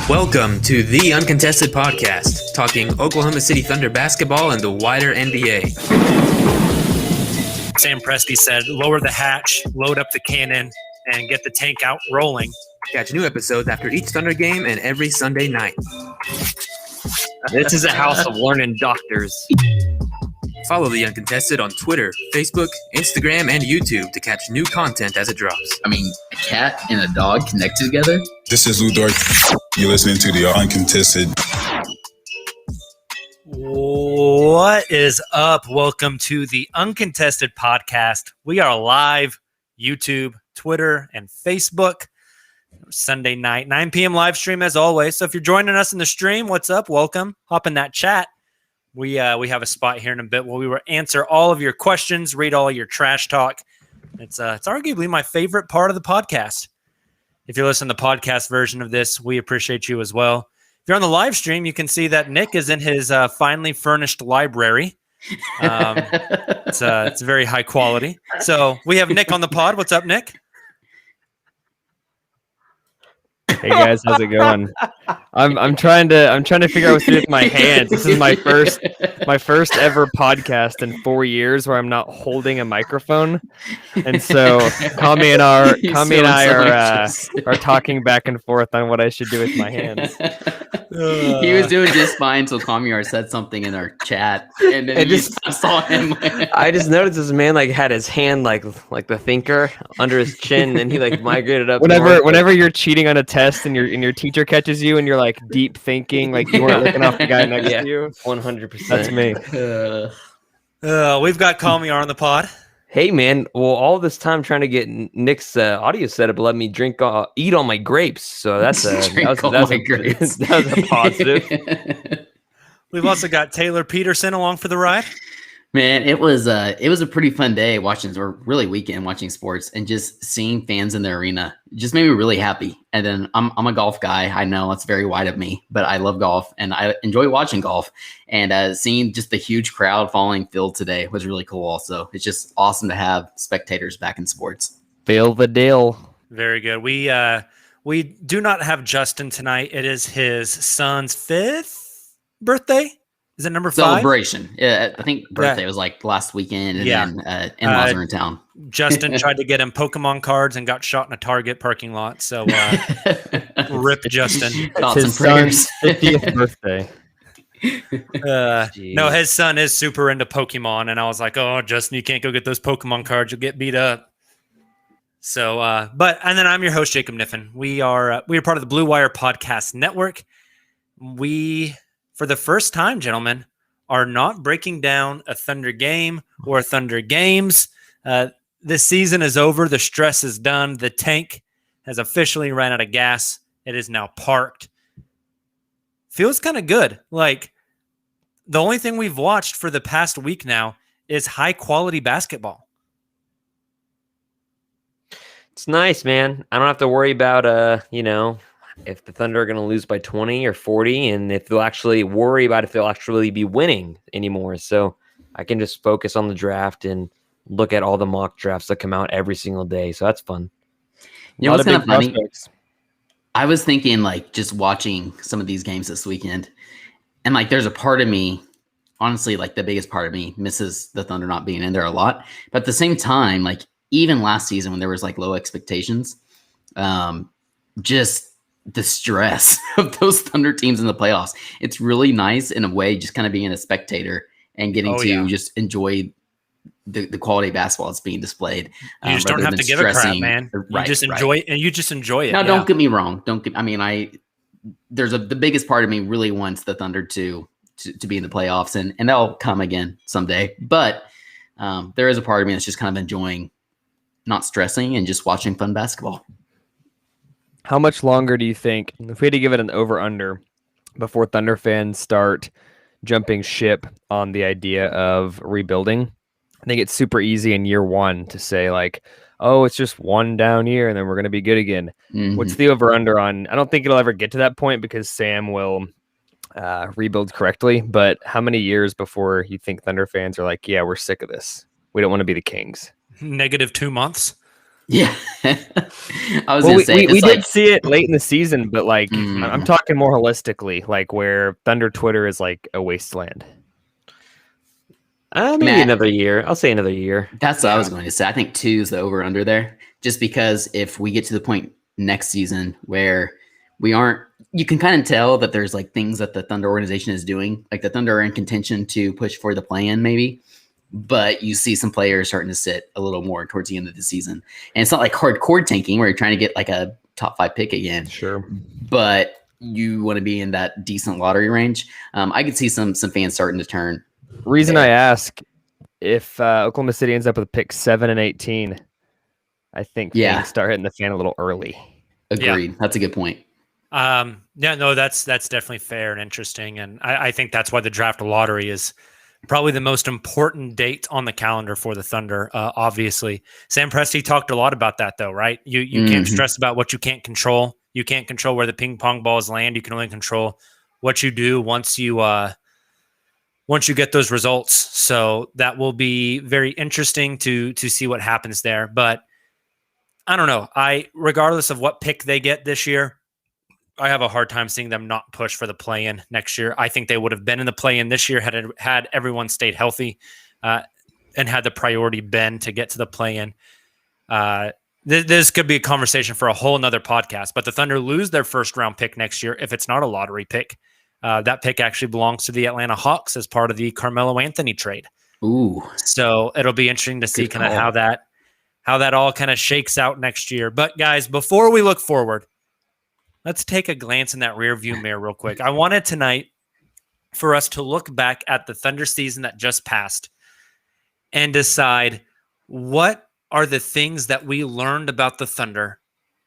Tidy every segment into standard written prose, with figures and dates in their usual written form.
Welcome to the Uncontested Podcast, talking Oklahoma City Thunder basketball and the wider NBA. Sam Presti said, lower the hatch, load up the cannon, and get the tank out rolling. Catch new episodes after each Thunder game and every Sunday night. This is a house of learning doctors. Follow The Uncontested on Twitter, Facebook, Instagram, and YouTube to catch new content as it drops. I mean, a cat and a dog connected together? This is Lou Dort. You're listening to The Uncontested. What is up? Welcome to the Uncontested Podcast. We are live, YouTube, Twitter, and Facebook. Sunday night, 9 p.m. live stream as always. So if you're joining us in the stream, what's up? Welcome. Hop in that chat. We have a spot here in a bit where we will answer all of your questions, read all your trash talk. It's arguably my favorite part of the podcast. If you're listening to the podcast version of this, we appreciate you as well. If you're on the live stream, you can see that Nick is in his finely furnished library. It's very high quality. So we have Nick on the pod. What's up, Nick? Hey guys, how's it going? I'm trying to figure out what to do with my hands. This is my first ever podcast in 4 years where I'm not holding a microphone, and so Kami and I are talking back and forth on what I should do with my hands. He was doing just fine until Kamiar said something in our chat, and then you saw him. I just noticed this man had his hand like the thinker under his chin, and he migrated up. Whenever you're cheating on a test and your teacher catches you and you're deep thinking, you weren't looking off the guy next to you. 100%. That's me. We've got Kamiar on the pod. Hey man, well, all this time trying to get Nick's audio setup let me eat all my grapes. So that was a positive. We've also got Taylor Peterson along for the ride. Man, it was a pretty fun day weekend watching sports and just seeing fans in the arena. It just made me really happy. And then I'm a golf guy. I know it's very wide of me, but I love golf and I enjoy watching golf. And seeing just the huge crowd following Phil today was really cool. Also, it's just awesome to have spectators back in sports. Feel the deal. Very good. We do not have Justin tonight. It is his son's 5th birthday. Is it number 5? Celebration. Yeah, I think birthday was last weekend, and then in-laws are in town. Justin tried to get him Pokemon cards and got shot in a Target parking lot. So rip Justin. Thoughts and prayers. 50th birthday. No, his son is super into Pokemon, and I was like, "Oh, Justin, you can't go get those Pokemon cards; you'll get beat up." So, and then I'm your host, Jacob Niffen. We are part of the Blue Wire Podcast Network. We, for the first time, gentlemen, are not breaking down a Thunder game or Thunder games. This season is over. The stress is done. The tank has officially ran out of gas. It is now parked. Feels kind of good. The only thing we've watched for the past week now is high-quality basketball. It's nice, man. I don't have to worry about, if the Thunder are going to lose by 20 or 40, and if they'll actually worry about if they'll actually be winning anymore. So I can just focus on the draft and look at all the mock drafts that come out every single day. So that's fun. You know what's kind of funny? I was thinking, just watching some of these games this weekend, and there's a part of me, honestly, the biggest part of me misses the Thunder not being in there a lot. But at the same time, even last season when there was low expectations, just the stress of those Thunder teams in the playoffs. It's really nice in a way, just kind of being a spectator and getting just enjoy the quality of basketball that's being displayed. You just don't have to give a crap, man. You just enjoy it, and you just enjoy it. Now, don't get me wrong. The biggest part of me really wants the Thunder to be in the playoffs, and they'll come again someday. But there is a part of me that's just kind of enjoying not stressing and just watching fun basketball. How much longer do you think, if we had to give it an over-under, before Thunder fans start jumping ship on the idea of rebuilding? I think it's super easy in year one to say it's just one down year and then we're going to be good again. Mm-hmm. What's the over-under on? I don't think it'll ever get to that point because Sam will rebuild correctly, but how many years before you think Thunder fans are we're sick of this? We don't want to be the Kings. -2 months. Yeah. I was Well, gonna say we it's did like see it late in the season, but like I'm Mhm. talking more holistically, like where Thunder Twitter is like a wasteland. Maybe Matt, another year. I'll say another year. that's what I Yeah. was going to say. I think 2 is the over under there. Just because if we get to the point next season where we aren't, you can kind of tell that there's like things that the Thunder organization is doing. Like the Thunder are in contention to push for the play-in, maybe. But you see some players starting to sit a little more towards the end of the season. And it's not like hardcore tanking where you're trying to get like a top 5 pick again. Sure. But you want to be in that decent lottery range. I could see some fans starting to turn. Reason there. I ask, if Oklahoma City ends up with pick 7 and 18, I think Yeah. things start hitting the fan a little early. Agreed. That's a good point. Yeah, no, that's definitely fair and interesting. And I think that's why the draft lottery is probably the most important date on the calendar for the Thunder. Obviously, Sam Presti talked a lot about that, though, right? You can't Mhm. stress about what you can't control. You can't control where the ping pong balls land. You can only control what you do once you get those results. So that will be very interesting to see what happens there. But I don't know. Regardless of what pick they get this year, I have a hard time seeing them not push for the play-in next year. I think they would have been in the play-in this year had everyone stayed healthy, and had the priority been to get to the play-in. This could be a conversation for a whole nother podcast. But the Thunder lose their first-round pick next year if it's not a lottery pick. That pick actually belongs to the Atlanta Hawks as part of the Carmelo Anthony trade. Ooh. So it'll be interesting to see Good kind of call. how that all kind of shakes out next year. But guys, before we look forward, let's take a glance in that rear view mirror real quick. I wanted tonight for us to look back at the Thunder season that just passed and decide what are the things that we learned about the Thunder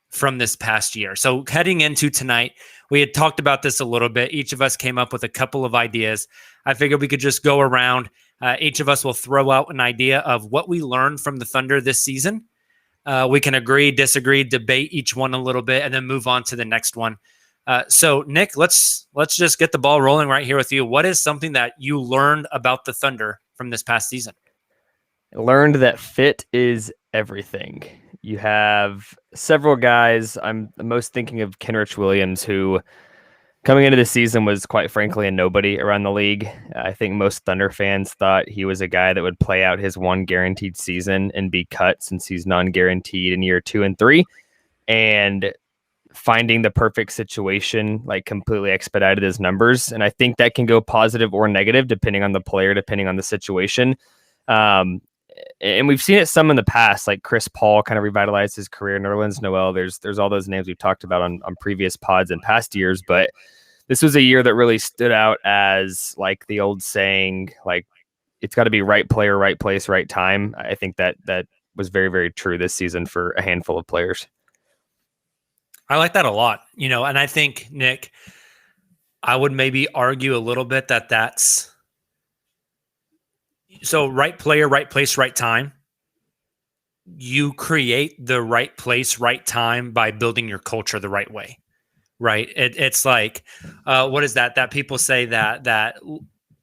from this past year. So heading into tonight, we had talked about this a little bit. Each of us came up with a couple of ideas. I figured we could just go around. Each of us will throw out an idea of what we learned from the Thunder this season. We can agree, disagree, debate each one a little bit, and then move on to the next one. So, Nick, let's just get the ball rolling right here with you. What is something that you learned about the Thunder from this past season? Learned that fit is everything. You have several guys. I'm most thinking of Kenrich Williams, who coming into the season was quite frankly a nobody around the league. I think most Thunder fans thought he was a guy that would play out his one guaranteed season and be cut since he's non-guaranteed in year 2 and 3. And finding the perfect situation like completely expedited his numbers. And I think that can go positive or negative depending on the player, depending on the situation. And we've seen it some in the past, like Chris Paul kind of revitalized his career. Nerlens Noel, there's all those names we've talked about on previous pods in past years, but this was a year that really stood out as like the old saying, like it's got to be right player, right place, right time. I think that was very, very true this season for a handful of players. I like that a lot, and I think, Nick, I would maybe argue a little bit that that's so right player, right place, right time. You create the right place, right time by building your culture the right way, right? It's like, what is that? That people say that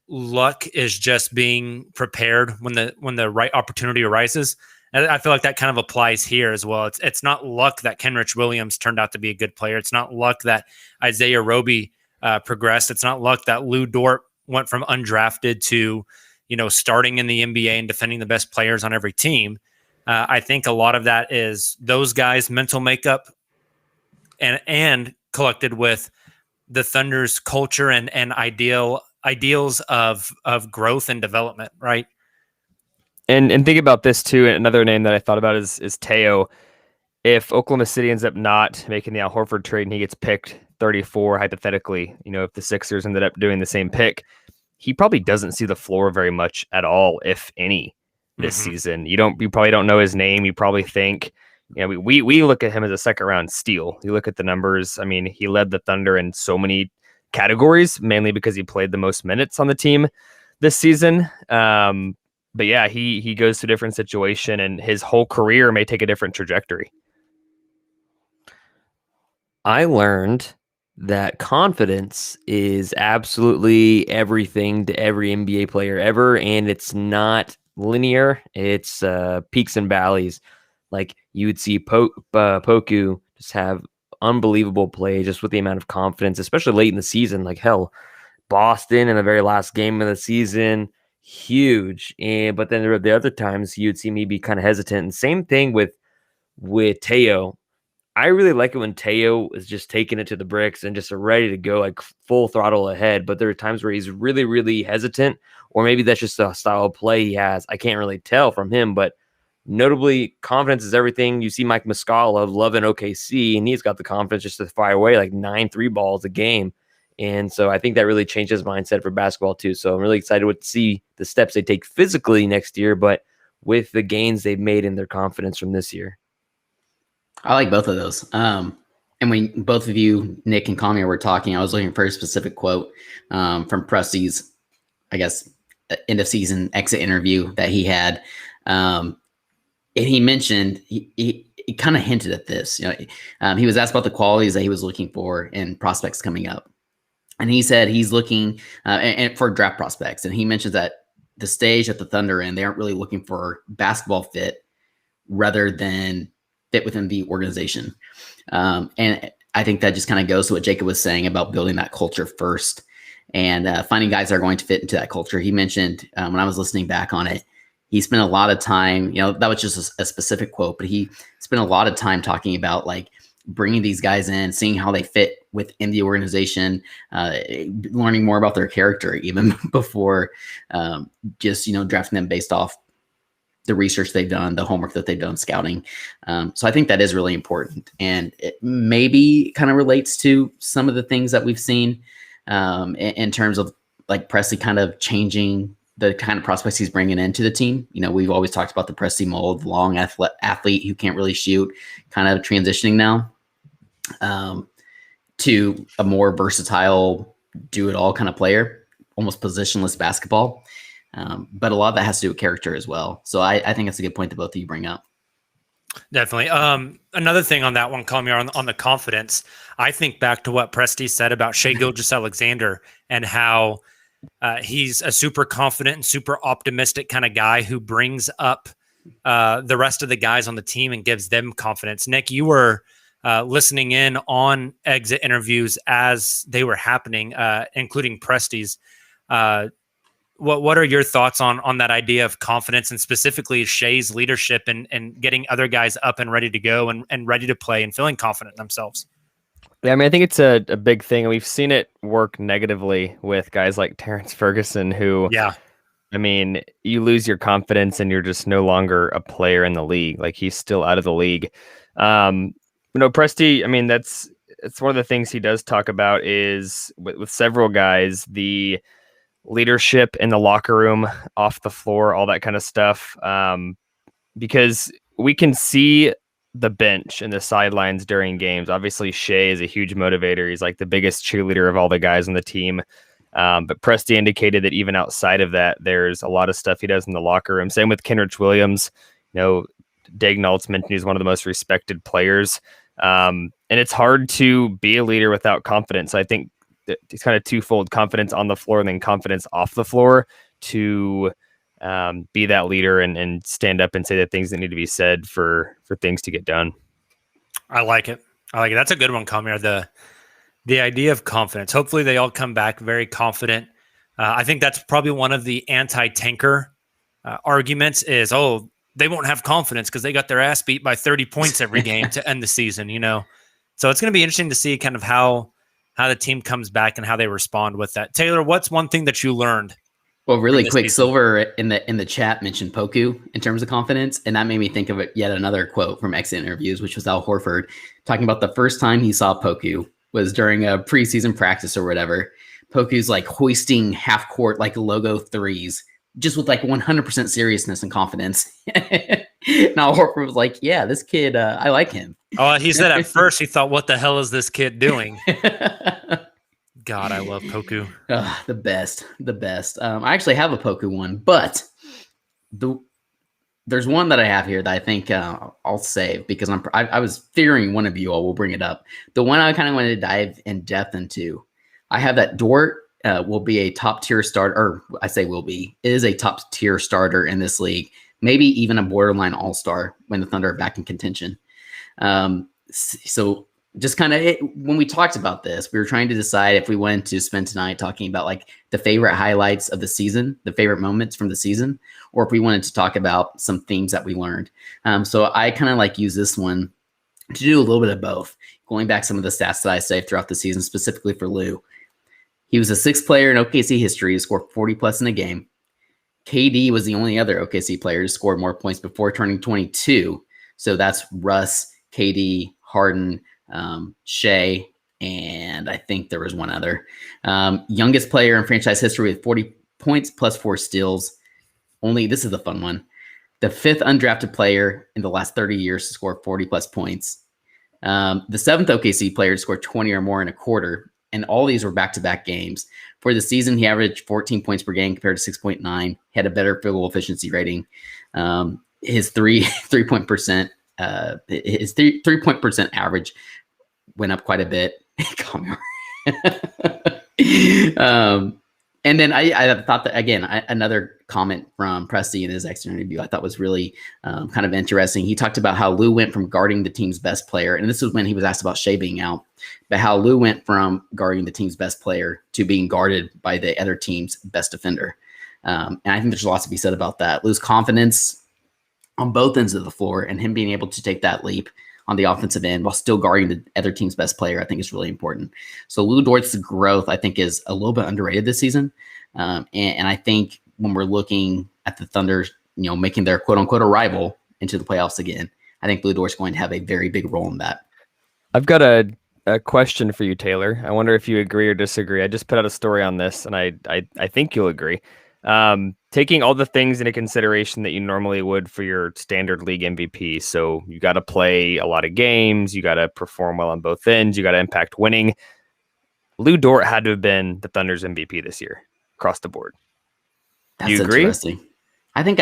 luck is just being prepared when the right opportunity arises. And I feel like that kind of applies here as well. It's not luck that Kenrich Williams turned out to be a good player. It's not luck that Isaiah Roby progressed. It's not luck that Lou Dort went from undrafted to starting in the NBA and defending the best players on every team. I think a lot of that is those guys' mental makeup and collected with the Thunder's culture and ideals of growth and development, right? And think about this too. Another name that I thought about is Teo. If Oklahoma City ends up not making the Al Horford trade and he gets picked 34, hypothetically, if the Sixers ended up doing the same pick, he probably doesn't see the floor very much at all, if any, this season. You probably don't know his name. You probably think, we look at him as a second round steal. You look at the numbers. I mean, he led the Thunder in so many categories, mainly because he played the most minutes on the team this season. But yeah, he goes to a different situation and his whole career may take a different trajectory. I learned that confidence is absolutely everything to every NBA player ever, and it's not linear. It's peaks and valleys. Like you would see Poku just have unbelievable play just with the amount of confidence, especially late in the season. Like hell, Boston in the very last game of the season, huge. But then there were the other times you'd see me be kind of hesitant. And same thing with Teo. I really like it when Teo is just taking it to the bricks and just ready to go, like full throttle ahead. But there are times where he's really, really hesitant, or maybe that's just a style of play he has. I can't really tell from him, but notably, confidence is everything. You see Mike Muscala loving OKC, and he's got the confidence just to fire away like 9 3-balls a game. And so I think that really changed his mindset for basketball too. So I'm really excited to see the steps they take physically next year, but with the gains they've made in their confidence from this year. I like both of those. And when both of you, Nick and Connie, were talking, I was looking for a specific quote from Presti's, I guess, end of season exit interview that he had. And he mentioned, he kind of hinted at this. He was asked about the qualities that he was looking for in prospects coming up. And he said he's looking and for draft prospects. And he mentions that the stage that the Thunder in, they aren't really looking for basketball fit rather than fit within the organization. And I think that just kind of goes to what Jacob was saying about building that culture first and finding guys that are going to fit into that culture. He mentioned when I was listening back on it, he spent a lot of time, that was just a specific quote, but he spent a lot of time talking about like bringing these guys in, seeing how they fit within the organization, learning more about their character even before just, drafting them based off the research they've done, the homework that they've done scouting. So I think that is really important. And it maybe kind of relates to some of the things that we've seen in terms of like Presti kind of changing the kind of prospects he's bringing into the team. We've always talked about the Presti mold, long athlete who can't really shoot, kind of transitioning now to a more versatile, do-it-all kind of player, almost positionless basketball. But a lot of that has to do with character as well. So I think that's a good point that both of you bring up. Definitely. Another thing on that one, Kamiar, on the confidence, I think back to what Presti said about Shai Gilgeous-Alexander and how he's a super confident and super optimistic kind of guy who brings up the rest of the guys on the team and gives them confidence. Nick, you were listening in on exit interviews as they were happening, including Presti's. What are your thoughts on that idea of confidence and specifically Shai's leadership and getting other guys up and ready to go and ready to play and feeling confident in themselves? Yeah, I think it's a big thing. We've seen it work negatively with guys like Terrence Ferguson, who, you lose your confidence and you're just no longer a player in the league. Like he's still out of the league. Presti, it's one of the things he does talk about is with several guys, the leadership in the locker room, off the floor, all that kind of stuff. Because we can see the bench and the sidelines during games. Obviously, Shai is a huge motivator. He's like the biggest cheerleader of all the guys on the team. But Presti indicated that even outside of that, there's a lot of stuff he does in the locker room. Same with Kenrich Williams. Dagnall's mentioned he's one of the most respected players. And it's hard to be a leader without confidence. I think it's kind of twofold: confidence on the floor and then confidence off the floor to be that leader and stand up and say the things that need to be said for things to get done. I like it. That's a good one, Kamiar. The idea of confidence. Hopefully they all come back very confident. I think that's probably one of the anti-tanker arguments is, they won't have confidence because they got their ass beat by 30 points every game to end the season, So it's going to be interesting to see kind of how the team comes back and how they respond with that. Taylor, what's one thing that you learned? Well, really quick, season? Silver in the chat mentioned Poku in terms of confidence, and that made me think of yet another quote from exit interviews, which was Al Horford talking about the first time he saw Poku was during a preseason practice or whatever. Poku's like hoisting half court like logo threes, just with like 100% seriousness and confidence. Now Horford was like, "Yeah, this kid, I like him." Oh, he said at first he thought, "What the hell is this kid doing?" God, I love Poku. The best. I actually have a Poku one, but there's one that I have here that I think I'll save because I was fearing one of you all will bring it up. The one I kind of wanted to dive in depth into. I have that Dort will be a top tier starter, or I say will be, is a top tier starter in this league maybe even a borderline all-star when the Thunder are back in contention. So just kind of when we talked about this, we were trying to decide if we wanted to spend tonight talking about like the favorite highlights of the season, the favorite moments from the season, or if we wanted to talk about some themes that we learned. So I kind of like use this one to do a little bit of both, going back some of the stats that I saved throughout the season, specifically for Lou. He was the sixth player in OKC history to score 40 plus in a game. KD was the only other OKC player to score more points before turning 22. So that's Russ, KD, Harden, Shea, and I think there was one other. Youngest player in franchise history with 40 points plus 4 steals. Only, this is the fun one, the fifth undrafted player in the last 30 years to score 40 plus points. The seventh OKC player to score 20 or more in a quarter. And all these were back-to-back games. For the season, he averaged 14 points per game compared to 6.9. He had a better field goal efficiency rating. His three-point percent average went up quite a bit. And then I thought that, again, another comment from Presti in his extra interview I thought was really kind of interesting. He talked about how Lou went from guarding the team's best player, and this was when he was asked about Shea being out, but how Lou went from guarding the team's best player to being guarded by the other team's best defender. And I think there's lots to be said about that. Lou's confidence on both ends of the floor and him being able to take that leap on the offensive end while still guarding the other team's best player, I think is really important. So Lou Dort's growth, I think, is a little bit underrated this season. And I think when we're looking at the Thunder, making their quote unquote arrival into the playoffs again, I think Lou Dort's going to have a very big role in that. I've got a question for you, Taylor. I wonder if you agree or disagree. I just put out a story on this, and I think you'll agree. Taking all the things into consideration that you normally would for your standard league MVP. So you got to play a lot of games. You got to perform well on both ends. You got to impact winning. Lou Dort had to have been the Thunder's MVP this year across the board. That's Do you agree? Interesting. I think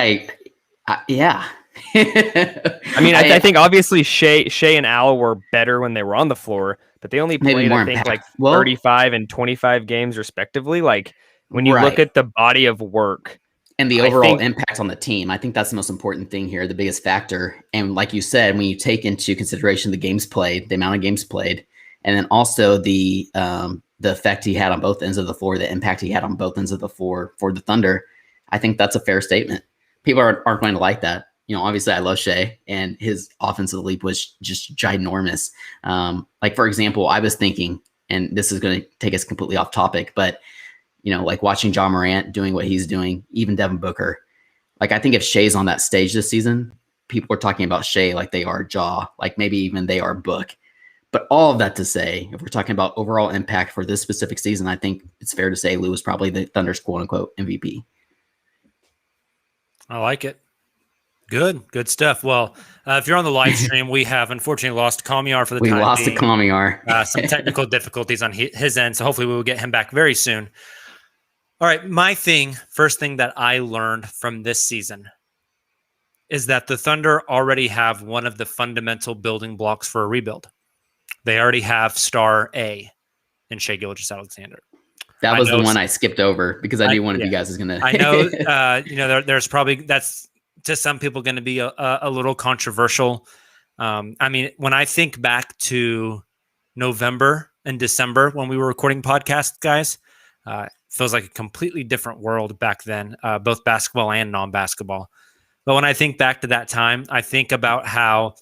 yeah. I mean, I think obviously Shea and Al were better when they were on the floor, but they only played, I think, like 35 and 25 games respectively. Like when you look at the body of work and the overall impact on the team, I think that's the most important thing here, the biggest factor. And like you said, when you take into consideration the games played, the amount of games played, and then also the effect he had on both ends of the floor, the impact he had on both ends of the floor for the Thunder, I think that's a fair statement. People aren't going to like that. Obviously I love Shea, and his offensive leap was just ginormous. Like, for example, I was thinking, and this is going to take us completely off topic, but like watching John Morant doing what he's doing, even Devin Booker. Like, I think if Shea's on that stage this season, people are talking about Shea like they are Ja, like maybe even they are Book. But all of that to say, if we're talking about overall impact for this specific season, I think it's fair to say Lou is probably the Thunder's quote unquote MVP. I like it. Good stuff. Well, if you're on the live stream, we have unfortunately lost Kamiar for the time being. We lost to Kamiar. Some technical difficulties on his end, so hopefully we will get him back very soon. All right, first thing that I learned from this season is that the Thunder already have one of the fundamental building blocks for a rebuild. They already have star A in Shai Gilgeous-Alexander. That was the one I skipped over because I knew one of you guys was going to. I know, there's probably, that's to some people going to be a little controversial. I mean, when I think back to November and December when we were recording podcasts, guys, feels like a completely different world back then, both basketball and non-basketball. But when I think back to that time, I think about how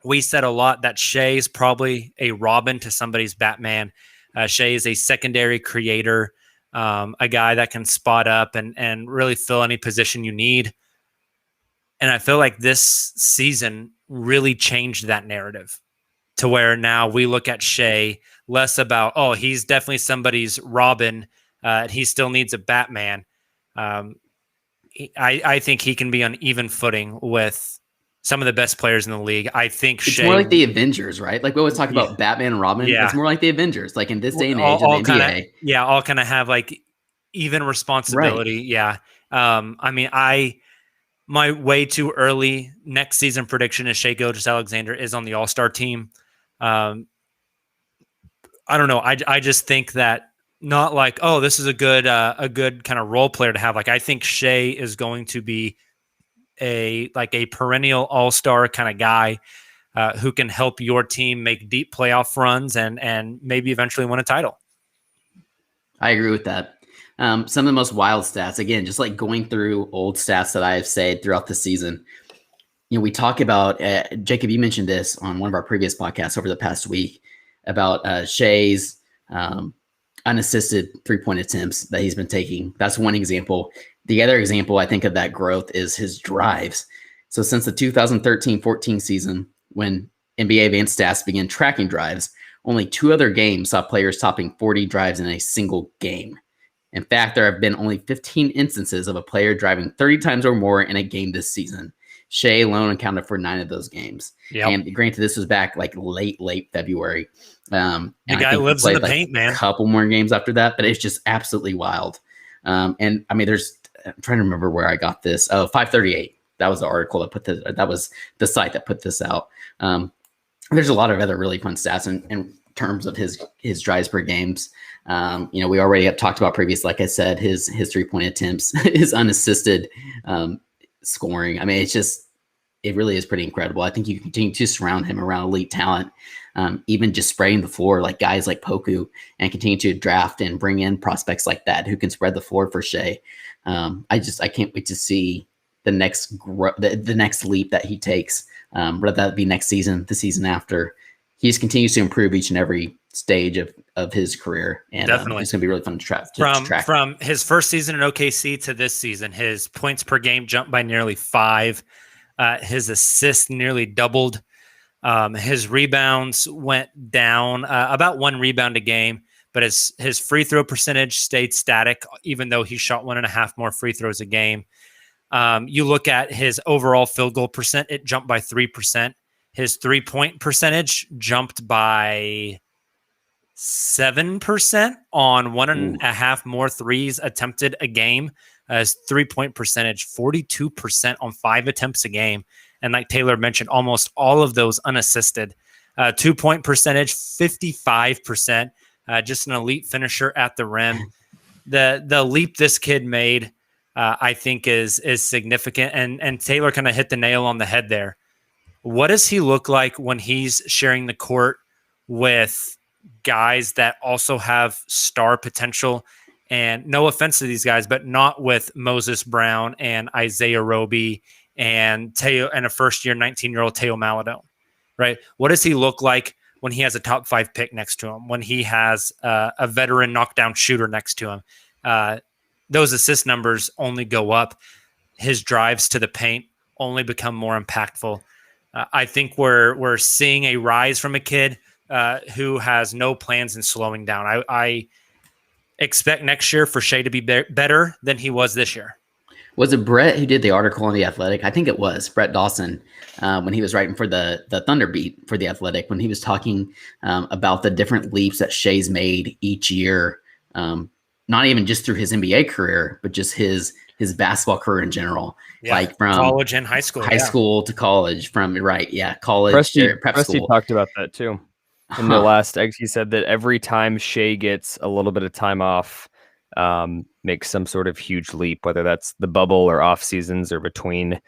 we said a lot that Shai is probably a Robin to somebody's Batman. Shai is a secondary creator, a guy that can spot up and really fill any position you need. And I feel like this season really changed that narrative to where now we look at Shai less about, oh, he's definitely somebody's Robin. He still needs a Batman. I think he can be on even footing with some of the best players in the league. I think it's more like the Avengers, right? Like we always talk about Batman and Robin. Yeah. It's more like the Avengers, like in this day and age of the NBA. All kind of have like even responsibility. Right. Yeah. I mean, my way too early next season prediction is Shai Gilgeous-Alexander is on the All-Star team. I don't know. I just think that not like, oh, this is a good kind of role player to have. Like, I think Shai is going to be a perennial all-star kind of guy who can help your team make deep playoff runs and maybe eventually win a title. I agree with that. Some of the most wild stats, again, just like going through old stats that I have said throughout the season. We talk about, Jacob, you mentioned this on one of our previous podcasts over the past week about Shea's unassisted 3-point attempts that he's been taking. That's one example. The other example I think of that growth is his drives. So since the 2013-14 season, when NBA Advanced Stats began tracking drives, only 2 other games saw players topping 40 drives in a single game. In fact, there have been only 15 instances of a player driving 30 times or more in a game this season. Shea alone accounted for 9 of those games. Yep. And granted, this was back like late February. The guy lives in the paint, man. A couple more games after that, but it's just absolutely wild. And I mean, I'm trying to remember where I got this. Oh, 538. That was the article that was the site that put this out. There's a lot of other really fun stats in terms of his drives per games. We already have talked about previous, like I said, his 3-point attempts, his unassisted scoring. I mean, it really is pretty incredible. I think you continue to surround him around elite talent, even just spreading the floor like guys like Poku, and continue to draft and bring in prospects like that who can spread the floor for Shea. I can't wait to see the next leap that he takes, whether that be next season, the season after. He just continues to improve each and every stage of his career, and definitely it's going to be really fun to track. From his first season in OKC to this season, his points per game jumped by nearly 5. His assists nearly doubled. His rebounds went down about 1 rebound a game, but his free throw percentage stayed static, even though he shot 1.5 more free throws a game. You look at his overall field goal percent, it jumped by 3%. His 3-point percentage jumped by 7% on 1.5 more threes attempted a game. His 3-point percentage, 42% on 5 attempts a game. And like Taylor mentioned, almost all of those unassisted. 2-point percentage, 55%. Just an elite finisher at the rim. The leap this kid made, I think, is significant. And Taylor kind of hit the nail on the head there. What does he look like when he's sharing the court with guys that also have star potential? And no offense to these guys, but not with Moses Brown and Isaiah Roby and Teo and a first-year 19-year-old Teo Maladone, right? What does he look like when he has a top 5 pick next to him? When he has a veteran knockdown shooter next to him? Those assist numbers only go up. His drives to the paint only become more impactful. I think we're seeing a rise from a kid who has no plans in slowing down. I expect next year for Shea to be better than he was this year. Was it Brett who did the article on The Athletic? I think it was Brett Dawson when he was writing for the Thunder beat for The Athletic, when he was talking about the different leaps that Shea's made each year, not even just through his NBA career, but just his basketball career in general. Yeah, like from college and high school. School to college, college, prep school. Talked about that too. In the last eggs, he said that every time Shea gets a little bit of time off, makes some sort of huge leap, whether that's the bubble or off seasons or between,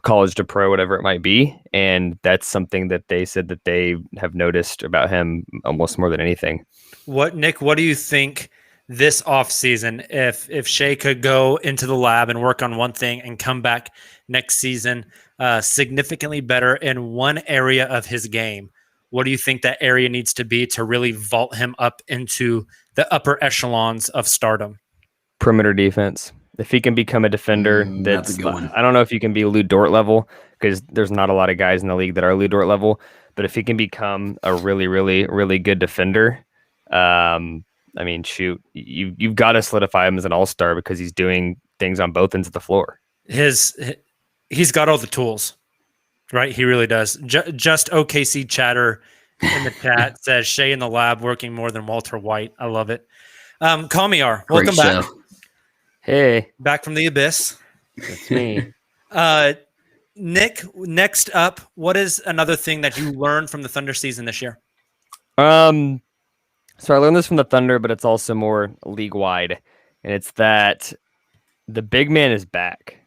college to pro, whatever it might be. And that's something that they said that they have noticed about him almost more than anything. Nick, what do you think this offseason, if Shea could go into the lab and work on one thing and come back next season significantly better in one area of his game, what do you think that area needs to be to really vault him up into the upper echelons of stardom? Perimeter defense. If he can become a defender, that's a good one. I don't know if you can be Lou Dort level, because there's not a lot of guys in the league that are Lou Dort level, but if he can become a really, really, really good defender, I mean, shoot, you've got to solidify him as an all-star because he's doing things on both ends of the floor. He's got all the tools, right? He really does. Just OKC chatter in the chat says Shea in the lab working more than Walter White. I love it. Kamiar, welcome back. Hey, back from the abyss. It's me. Nick, next up, what is another thing that you learned from the Thunder season this year? So I learned this from the Thunder, but it's also more league-wide, and it's that the big man is back.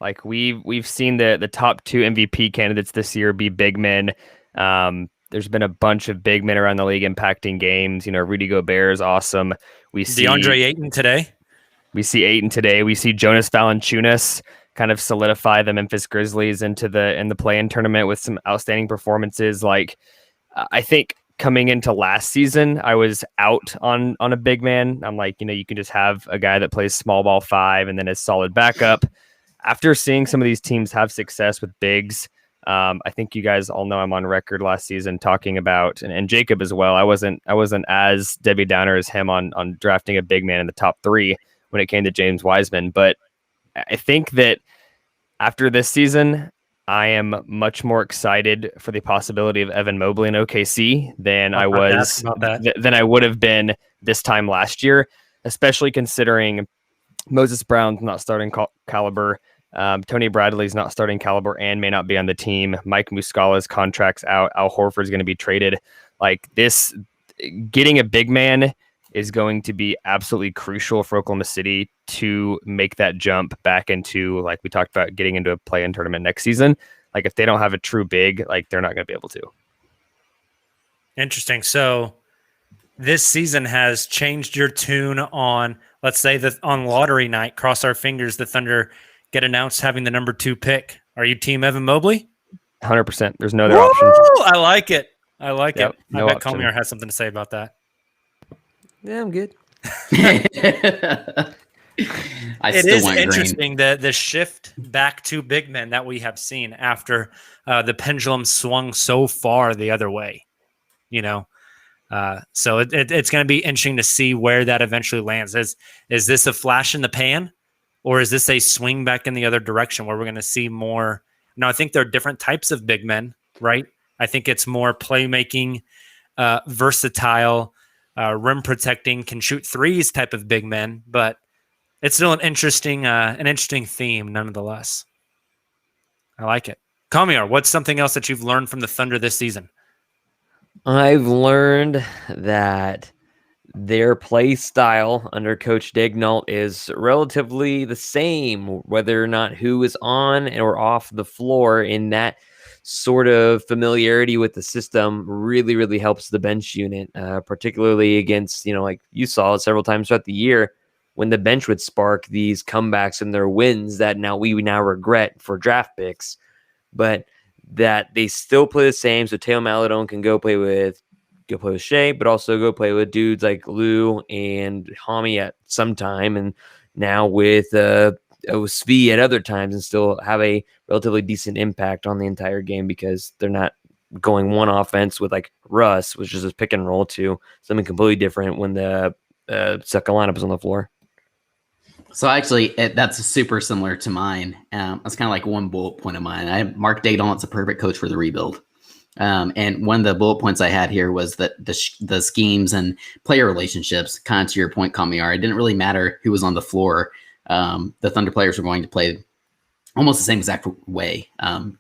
Like we've seen the top 2 MVP candidates this year be big men. There's been a bunch of big men around the league impacting games. Rudy Gobert is awesome. We see DeAndre Ayton today. We see Ayton today. We see Jonas Valanciunas kind of solidify the Memphis Grizzlies in the play-in tournament with some outstanding performances. Like I think coming into last season, I was out on a big man. I'm like, you can just have a guy that plays small ball 5 and then a solid backup. After seeing some of these teams have success with bigs, I think you guys all know I'm on record last season talking about, and Jacob as well. I wasn't as Debbie Downer as him on drafting a big man in the top 3 when it came to James Wiseman. But I think that after this season, I am much more excited for the possibility of Evan Mobley in OKC than I would have been this time last year, especially considering Moses Brown's not starting caliber. Tony Bradley's not starting caliber and may not be on the team. Mike Muscala's contract's out. Al Horford's going to be traded. Like this, getting a big man is going to be absolutely crucial for Oklahoma City to make that jump back into, like we talked about, getting into a play-in tournament next season. Like if they don't have a true big, like they're not going to be able to. Interesting. So this season has changed your tune on, let's say that on lottery night, cross our fingers, the Thunder get announced having the number 2 pick. Are you team Evan Mobley? 100%. There's no other option. I like it. I bet option. Comier has something to say about that. Yeah, I'm good. It is interesting the shift back to big men that we have seen after the pendulum swung so far the other way. So it's going to be interesting to see where that eventually lands. Is this a flash in the pan, or is this a swing back in the other direction where we're going to see more? Now, I think there are different types of big men, right? I think it's more playmaking, versatile, rim protecting, can shoot threes type of big men, but it's still an interesting theme nonetheless. I like it. Kamiar, what's something else that you've learned from the Thunder this season? I've learned that their play style under Coach Daignault is relatively the same, whether or not who is on or off the floor. In that sort of familiarity with the system really, really helps the bench unit, particularly against, like you saw several times throughout the year when the bench would spark these comebacks and their wins that we now regret for draft picks, but that they still play the same. So Teo Maladone can go play with Shea, but also go play with dudes like Lou and Hami at some time, and now with Svi at other times, and still have a relatively decent impact on the entire game because they're not going one offense with like Russ, which is a pick and roll, to something completely different when the second lineup is on the floor. So actually, that's super similar to mine. That's kind of like one bullet point of mine. Mark Daignault's a perfect coach for the rebuild. And one of the bullet points I had here was that the schemes and player relationships, kind of to your point, Kamiar, it didn't really matter who was on the floor. The Thunder players were going to play almost the same exact way.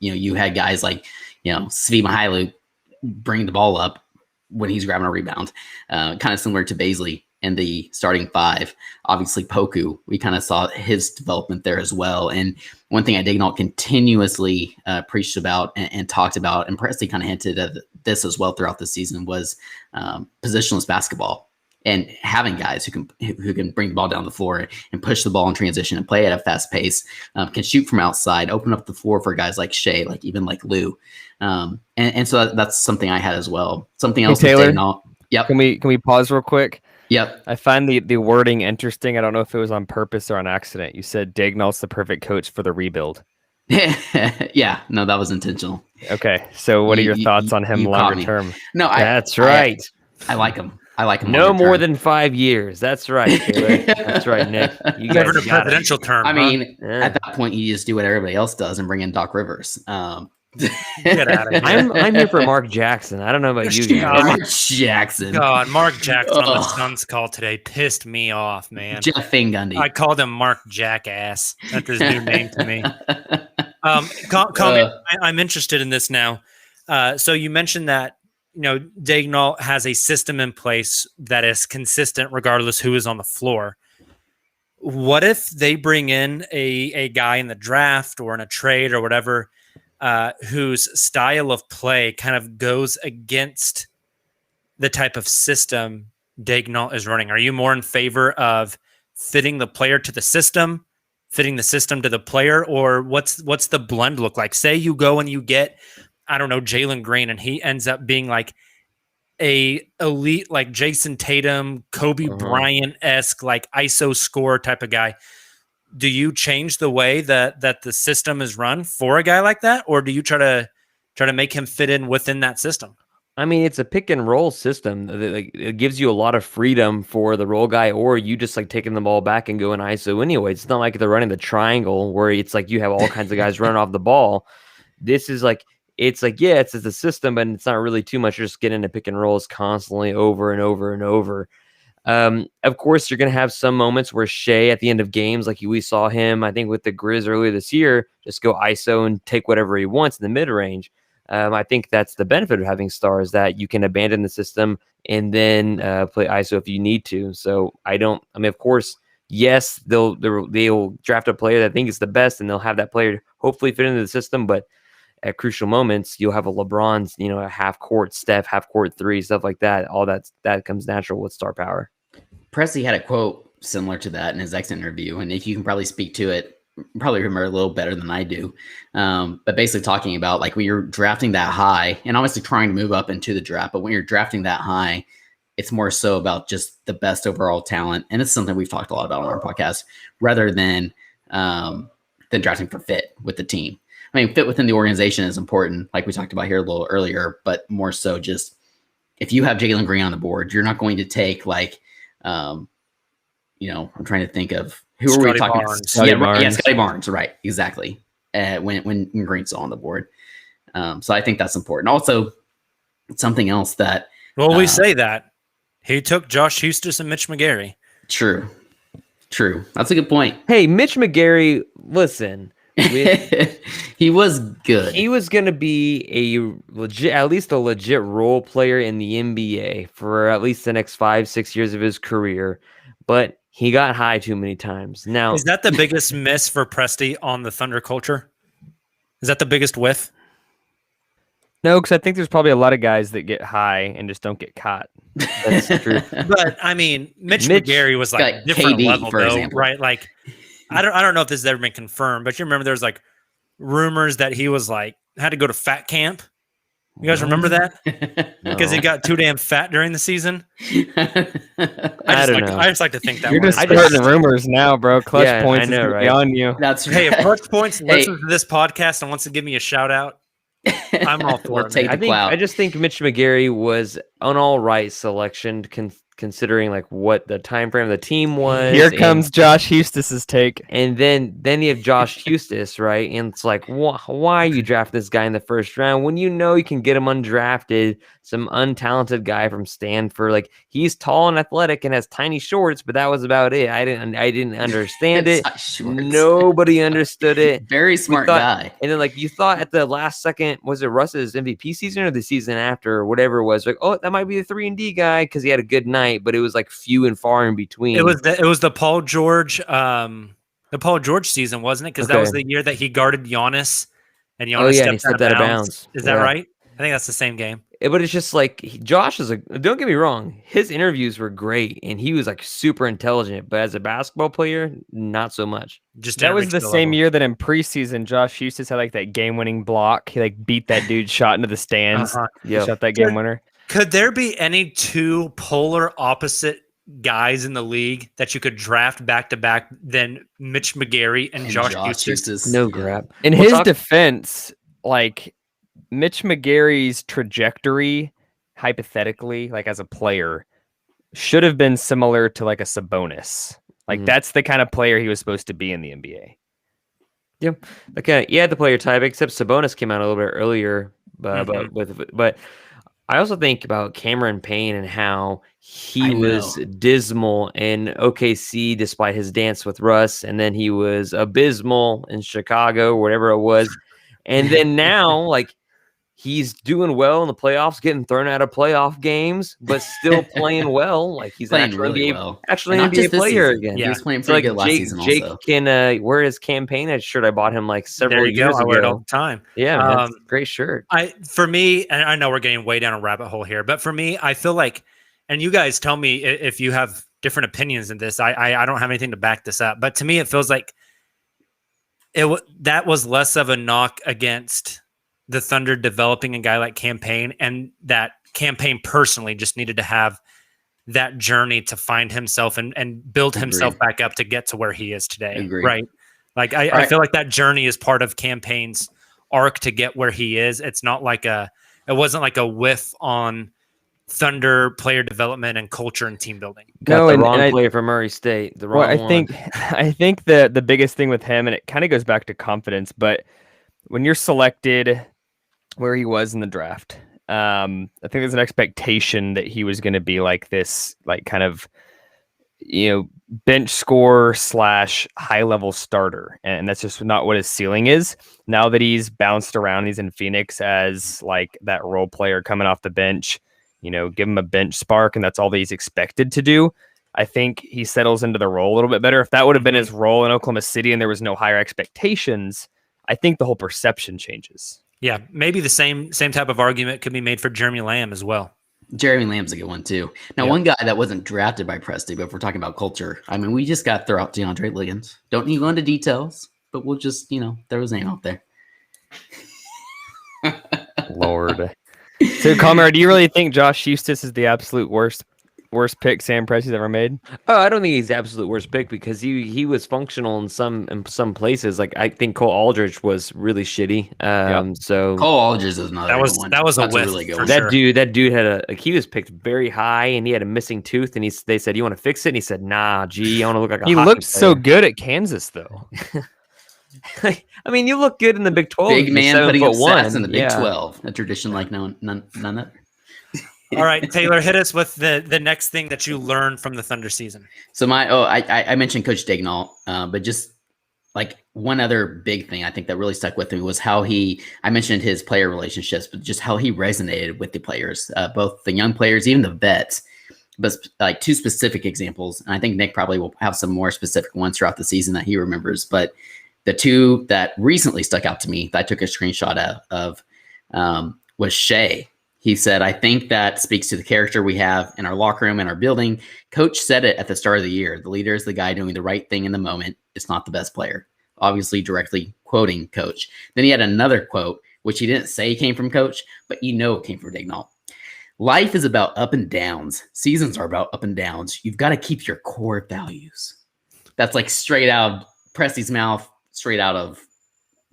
You had guys like, Svi Mihailu bringing the ball up when he's grabbing a rebound, kind of similar to Baisley in the starting 5. Obviously, Poku, we kind of saw his development there as well. And one thing I Daignault continuously preached about and talked about, and Presley kind of hinted at this as well throughout the season, was positionless basketball. And having guys who can bring the ball down the floor and push the ball in transition and play at a fast pace, can shoot from outside, open up the floor for guys like Shea, like even like Lou. And so that's something I had as well. Something else. Hey, Taylor, yep. Can we pause real quick? Yep. I find the wording interesting. I don't know if it was on purpose or on accident. You said Daignault's the perfect coach for the rebuild. Yeah, no, that was intentional. Okay. So what are your thoughts on him longer term? No, that's right. I like him. No more than 5 years. That's right, Taylor. That's right, Nick. You guys never a presidential term. I mean, at that point, you just do what everybody else does and bring in Doc Rivers. Get out of here. I'm here for Mark Jackson. I don't know about you guys. Mark Jackson. God, Mark Jackson on the Suns call today pissed me off, man. Jeff Van Gundy. I called him Mark Jackass. That's his new name to me. I'm interested in this now. So you mentioned that Daignault has a system in place that is consistent regardless who is on the floor. What if they bring in a guy in the draft or in a trade or whatever whose style of play kind of goes against the type of system Daignault is running? Are you more in favor of fitting the player to the system, fitting the system to the player, or what's the blend look like? Say you go and you get, I don't know, Jalen Green, and he ends up being like a elite, like Jason Tatum, Kobe Bryant-esque, like ISO scorer type of guy. Do you change the way that the system is run for a guy like that, or do you try to make him fit in within that system? I mean, it's a pick and roll system. Like, it gives you a lot of freedom for the roll guy, or you just like taking the ball back and going ISO anyway. It's not like they're running the triangle where it's like you have all kinds of guys running off the ball. This is like, it's like, yeah, it's a system, but it's not really too much. You're just getting into pick and rolls constantly over and over and over. Of course, you're going to have some moments where Shea at the end of games, like we saw him, I think with the Grizz earlier this year, just go ISO and take whatever he wants in the mid range. I think that's the benefit of having stars, that you can abandon the system and then play ISO if you need to. So I mean, of course, yes, they'll draft a player that I think is the best, and they'll have that player hopefully fit into the system. But at crucial moments, you'll have a LeBron's, a half court Steph, half court three, stuff like that. All that comes natural with star power. Presti had a quote similar to that in his exit interview, and if you can probably speak to it, probably remember a little better than I do. But basically talking about like when you're drafting that high, and obviously trying to move up into the draft, but when you're drafting that high, it's more so about just the best overall talent. And it's something we've talked a lot about on our podcast, rather than drafting for fit with the team. I mean, fit within the organization is important, like we talked about here a little earlier, but more so just if you have Jalen Green on the board, you're not going to take like, I'm trying to think of who Scotty are we talking Barnes. about? Yeah, Scotty Barnes, right? Exactly. When Green's on the board, so I think that's important. Also, something else that we say that he took Josh Hustis and Mitch McGary. True. That's a good point. Hey, Mitch McGary, listen. He was good. He was going to be at least a legit role player in the NBA for at least the next 5-6 years of his career, but he got high too many times. Now, is that the biggest miss for Presti on the Thunder culture? Is that the biggest whiff? No, because I think there's probably a lot of guys that get high and just don't get caught. That's true. But I mean, Mitch McGary was like different KD, level, for though, example. right? Like, I don't know if this has ever been confirmed, but you remember there was like rumors that he was like had to go to fat camp. You guys remember that? Because he got too damn fat during the season. I just like to think that. You're just starting rumors now, bro. Clutch Points is right on you. That's right. Hey, if Clutch Points listens to this podcast and wants to give me a shout out, I'm all for it. I just think Mitch McGary was an all right selection, considering like what the time frame of the team was. Here comes Josh Hustis's take, and then you have Josh Hustis, right? And it's like, why you draft this guy in the first round when you know you can get him undrafted, some untalented guy from Stanford? Like, he's tall and athletic and has tiny shorts, but that was about it. I didn't understand it. Nobody understood it. Very smart guy. And then like you thought at the last second, was it Russ's MVP season or the season after, or whatever it was? Like, oh, that might be the 3-and-D guy because he had a good night. But it was like few and far in between. It was the Paul George season, wasn't it? Because that was the year that he guarded Giannis, and Giannis stepped out of bounds. Is that right? I think that's the same game. But it's just like Josh is don't get me wrong, his interviews were great and he was like super intelligent, but as a basketball player, not so much. That was the same year that in preseason Josh Hustis had like that game-winning block. He like beat that dude, shot into the stands, shot that game winner. Could there be any two polar opposite guys in the league that you could draft back to back than Mitch McGary and Josh Hustis? No crap. In his defense, like Mitch McGary's trajectory, hypothetically, like as a player, should have been similar to like a Sabonis. Like that's the kind of player he was supposed to be in the NBA. Yeah. Okay. Yeah, the player type, except Sabonis came out a little bit earlier, but I also think about Cameron Payne and how he was dismal in OKC despite his dance with Russ, and then he was abysmal in Chicago, whatever it was. And then now, like, he's doing well in the playoffs, getting thrown out of playoff games, but still playing well. Like he's Playing an actual really NBA, well. actually And an not just NBA this player season. again. He Yeah. was playing It's pretty like good last season Jake also. can wear his campaign shirt. I bought him like several There you years go. I ago. wear it all the time. Yeah, man, it's a great shirt. For me, and I know we're getting way down a rabbit hole here, but for me, I feel like, and you guys tell me if you have different opinions in this. I don't have anything to back this up, but to me, it feels like that was less of a knock against the Thunder developing a guy like Campaign, and that Campaign personally just needed to have that journey to find himself and build himself back up to get to where he is today. Agreed. Right. Like I feel like that journey is part of Campaign's arc to get where he is. It's not like it wasn't like a whiff on Thunder player development and culture and team building. Got the wrong player for Murray State. The wrong one. I think the biggest thing with him, and it kind of goes back to confidence, but when you're selected where he was in the draft, I think there's an expectation that he was going to be like this, like kind of, bench scorer / high level starter. And that's just not what his ceiling is. Now that he's bounced around, he's in Phoenix as like that role player coming off the bench, give him a bench spark, and that's all that he's expected to do. I think he settles into the role a little bit better. If that would have been his role in Oklahoma City and there was no higher expectations, I think the whole perception changes. Yeah, maybe the same type of argument could be made for Jeremy Lamb as well. Jeremy Lamb's a good one too. Now, one guy that wasn't drafted by Presti, but if we're talking about culture, I mean, we just got to throw out DeAndre Liggins. Don't need to go into details, but we'll just, throw his name out there. Lord. So, Comrade, do you really think Josh Eustace is the absolute worst pick Sam Presti's ever made? Oh, I don't think he's the absolute worst pick because he was functional in some places. Like I think Cole Aldridge was really shitty. So Cole Aldridge is another good one. That was a whiff. Really good one. That dude had he was picked very high and he had a missing tooth and they said, "You want to fix it?" And he said, "Nah, I want to look like a He hockey looked so player." good at Kansas though. I mean, you look good in the Big 12. Big man putting up stats in the Big Yeah. 12. A tradition like none other. All right, Taylor, hit us with the next thing that you learned from the Thunder season. So I mentioned Coach Daigneault, but just like one other big thing I think that really stuck with me was how I mentioned his player relationships, but just how he resonated with the players, both the young players, even the vets. But like two specific examples, and I think Nick probably will have some more specific ones throughout the season that he remembers. But the two that recently stuck out to me that I took a screenshot of was Shea. He said, "I think that speaks to the character we have in our locker room and our building. Coach said it at the start of the year. The leader is the guy doing the right thing in the moment. It's not the best player." Obviously directly quoting Coach. Then he had another quote, which he didn't say came from Coach, but it came from Daigneault. "Life is about up and downs. Seasons are about up and downs. You've got to keep your core values." That's like straight out of Presti's mouth, straight out of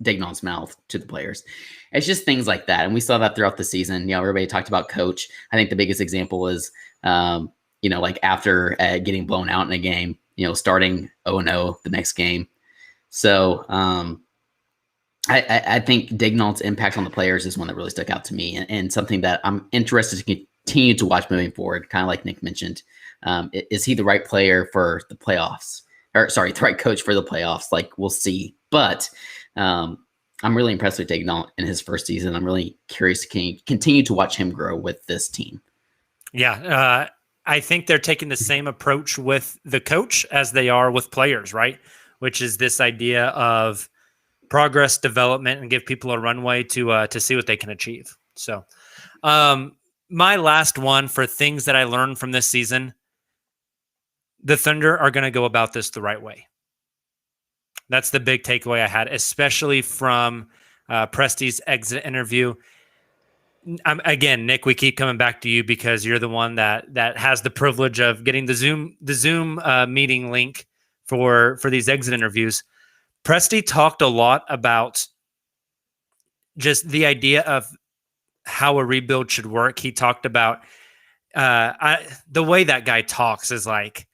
Daigneault's mouth to the players. It's just things like that. And we saw that throughout the season. Everybody talked about Coach. I think the biggest example is, like after getting blown out in a game, starting 0-0 the next game. So I think Daigneault's impact on the players is one that really stuck out to me and something that I'm interested to continue to watch moving forward. Kind of like Nick mentioned, is he the right player for the playoffs? The right coach for the playoffs? Like, we'll see. But I'm really impressed with Daigneault in his first season. I'm really curious to continue to watch him grow with this team. Yeah, I think they're taking the same approach with the coach as they are with players, right? Which is this idea of progress, development, and give people a runway to see what they can achieve. So, my last one for things that I learned from this season: the Thunder are going to go about this the right way. That's the big takeaway I had, especially from Presti's exit interview. Again, Nick, we keep coming back to you because you're the one that has the privilege of getting the Zoom meeting link for these exit interviews. Presti talked a lot about just the idea of how a rebuild should work. He talked about the way that guy talks is like,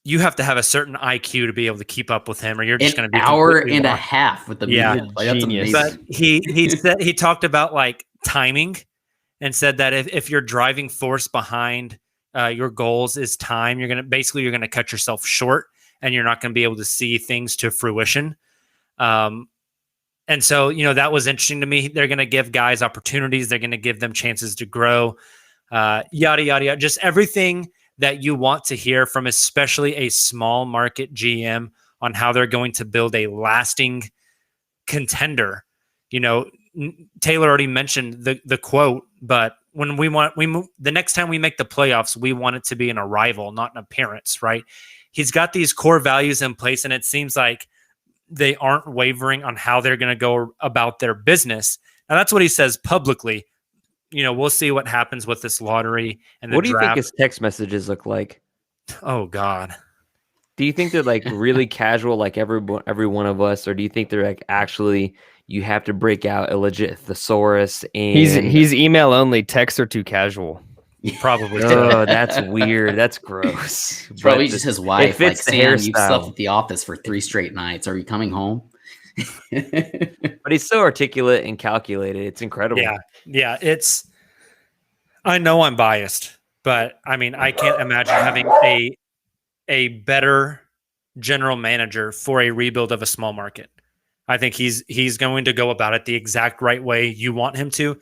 you have to have a certain IQ to be able to keep up with him, or you're just going to be an hour and lost. a half with the Yeah, media. Like, that's genius. amazing. But he said he talked about like timing, and said that if your driving force behind your goals is time, you're gonna cut yourself short, and you're not going to be able to see things to fruition. And so, that was interesting to me. They're going to give guys opportunities. They're going to give them chances to grow, yada, yada, yada. Just everything that you want to hear from especially a small market GM on how they're going to build a lasting contender. Taylor already mentioned the quote, but when the next time we make the playoffs, we want it to be an arrival, not an appearance, right? He's got these core values in place, and it seems like they aren't wavering on how they're going to go about their business. Now, that's what he says publicly. We'll see what happens with this lottery and the What do you think draft. his text messages look like? Oh, God. Do you think they're like really casual, like every one of us, or do you think they're like actually you have to break out a legit thesaurus? And He's email only. Texts are too casual. Probably. oh, that's weird. That's gross. It's probably But just his wife. Like, fits the Sam, you've hairstyle. slept at the office for 3 straight nights. Are you coming home? But he's so articulate and calculated. It's incredible. Yeah. I know I'm biased, but I mean, I can't imagine having a better general manager for a rebuild of a small market. I think he's going to go about it the exact right way you want him to.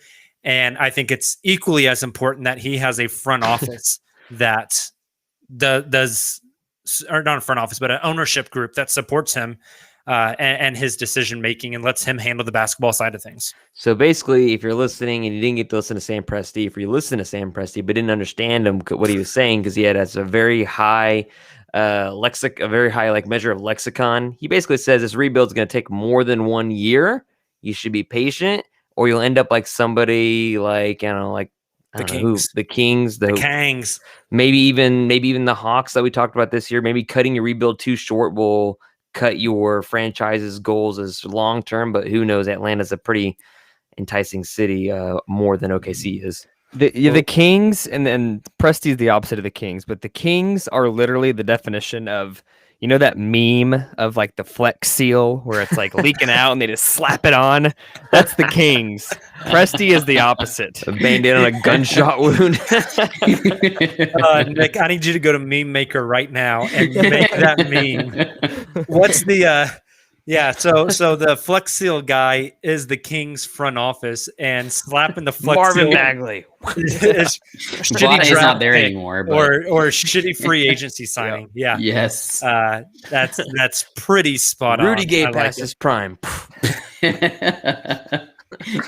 And I think it's equally as important that he has a front office that does, or not a front office, but an ownership group that supports him and his decision making and lets him handle the basketball side of things. So basically, if you're listening and you didn't get to listen to Sam Presti, if you listened to Sam Presti but didn't understand him, what he was saying, because he had a very high measure of lexicon, he basically says this rebuild is going to take more than 1 year. You should be patient, or you'll end up like somebody like the Kings, the Kangs, maybe even the Hawks that we talked about this year. Maybe cutting your rebuild too short will cut your franchise's goals as long term, but who knows? Atlanta's a pretty enticing city, more than OKC is. The Kings, and Presti's the opposite of the Kings, but the Kings are literally the definition of, that meme of like the Flex Seal where it's like leaking out and they just slap it on. That's the Kings. Presti is the opposite. A band-aid on a gunshot wound. Nick, I need you to go to Meme Maker right now and make that meme. What's the so the Flex Seal guy is the Kings front office, and slapping the Flex Marvin Seal Bagley is shitty Vlade is draft not there pick anymore, but or shitty free agency signing. Yeah. yes. That's pretty spot on. Rudy Gay I like past it. his prime.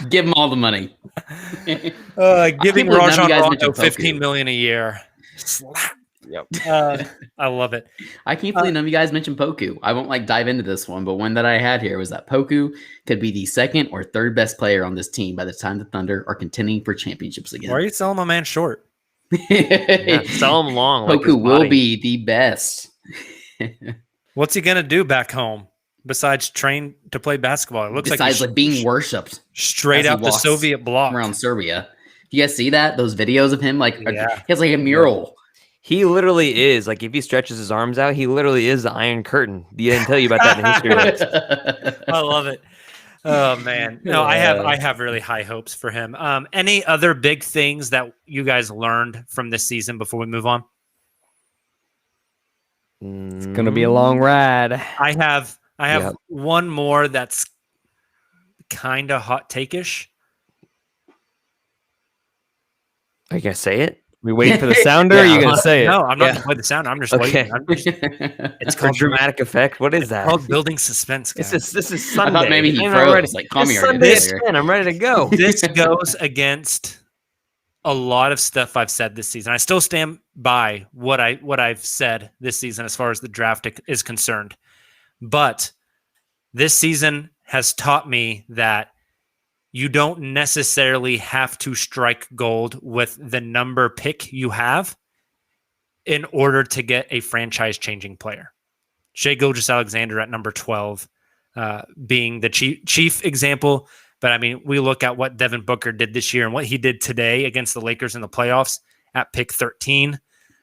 Give him all the money. Giving I can't believe none of Rajon you guys Rondo mentioned Poku. $15 million a year. Slap. Yep. I love it. I can't believe none of you guys mentioned Poku. I won't dive into this one, but one that I had here was that Poku could be the second or third best player on this team by the time the Thunder are contending for championships again. Why are you selling my man short? Yeah, sell him long. like his Poku will body. be the best. What's he gonna do back home besides train to play basketball? It looks Besides like like being worshipped straight as he out the walks Soviet bloc. around Serbia. You guys see that? Those videos of him, like Yeah. he has like a mural. He literally is like if he stretches his arms out, he literally is the Iron Curtain. He didn't tell you about that in history books. I love it. Oh man, no, I have really high hopes for him. Any other big things that you guys learned from this season before we move on? It's gonna be a long ride. I have Yep. one more that's kind of hot take-ish. Are you gonna say it? We wait for the sounder. Or Yeah, you gonna say it? No, I'm not Yeah. gonna play the sound. I'm just Okay. waiting. It's For called dramatic effect. What is that? called building suspense. Guys. This is I Sunday. thought maybe he I'm froze. ready. Like, call me It's already. Sunday at This- 10. I'm ready to go. This goes against a lot of stuff I've said this season. I still stand by what I've said this season as far as the draft is concerned. But this season has taught me that you don't necessarily have to strike gold with the number pick you have in order to get a franchise-changing player. Shai Gilgeous-Alexander at number 12 being the chief example. But, I mean, we look at what Devin Booker did this year and what he did today against the Lakers in the playoffs at pick 13.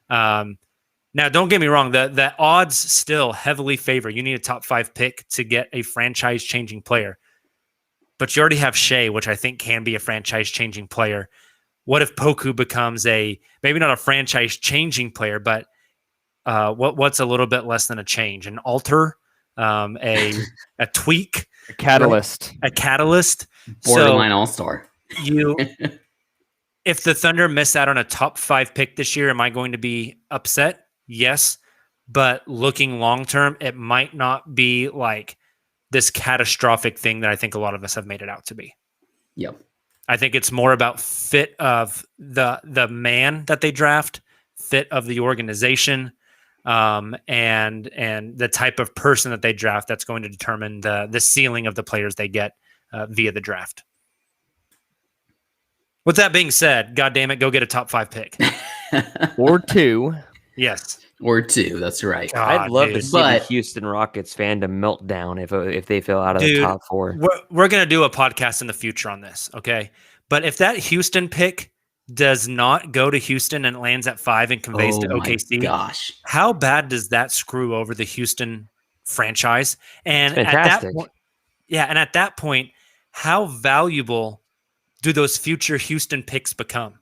Now, don't get me wrong. The odds still heavily favor. You need a top 5 pick to get a franchise-changing player. But you already have Shea, which I think can be a franchise-changing player. What if Poku becomes maybe not a franchise-changing player, but what's a little bit less than a change? An alter? a tweak, A catalyst. a catalyst. Borderline all-star. You, if the Thunder miss out on a top 5 pick this year, am I going to be upset? Yes. But looking long term, it might not be like this catastrophic thing that I think a lot of us have made it out to be. Yep. I think it's more about fit of the man that they draft, fit of the organization, and the type of person that they draft that's going to determine the ceiling of the players they get via the draft. With that being said, God damn it, go get a top 5 pick. Or 2. Yes. Or 2. That's right. I'd love to dude. see But- the Houston Rockets fandom meltdown if they fell out of Dude, the top 4. We're going to do a podcast in the future on this, okay? But if that Houston pick does not go to Houston and lands at 5 and conveys to OKC, Gosh. how bad does that screw over the Houston franchise? And It's at that fantastic. point, and at that point, how valuable do those future Houston picks become?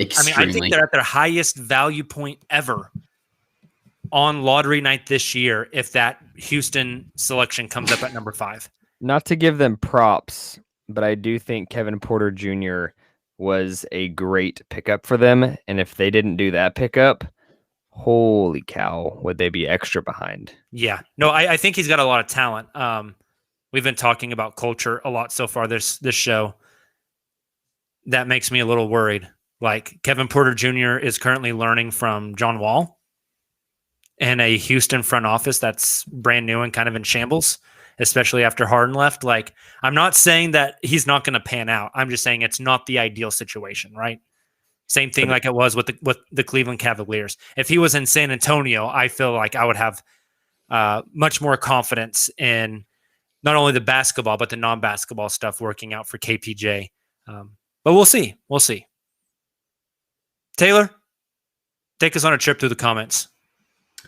Extremely. I think they're at their highest value point ever on lottery night this year if that Houston selection comes up at number 5. Not to give them props, but I do think Kevin Porter Jr. was a great pickup for them. And if they didn't do that pickup, holy cow, would they be extra behind? Yeah. No, I think he's got a lot of talent. We've been talking about culture a lot so far this show. That makes me a little worried. Like Kevin Porter Jr. is currently learning from John Wall and a Houston front office that's brand new and kind of in shambles, especially after Harden left. Like, I'm not saying that he's not going to pan out. I'm just saying it's not the ideal situation, right? Same thing like it was with the Cleveland Cavaliers. If he was in San Antonio, I feel like I would have much more confidence in not only the basketball, but the non-basketball stuff working out for KPJ. But we'll see. We'll see. Taylor, take us on a trip through the comments.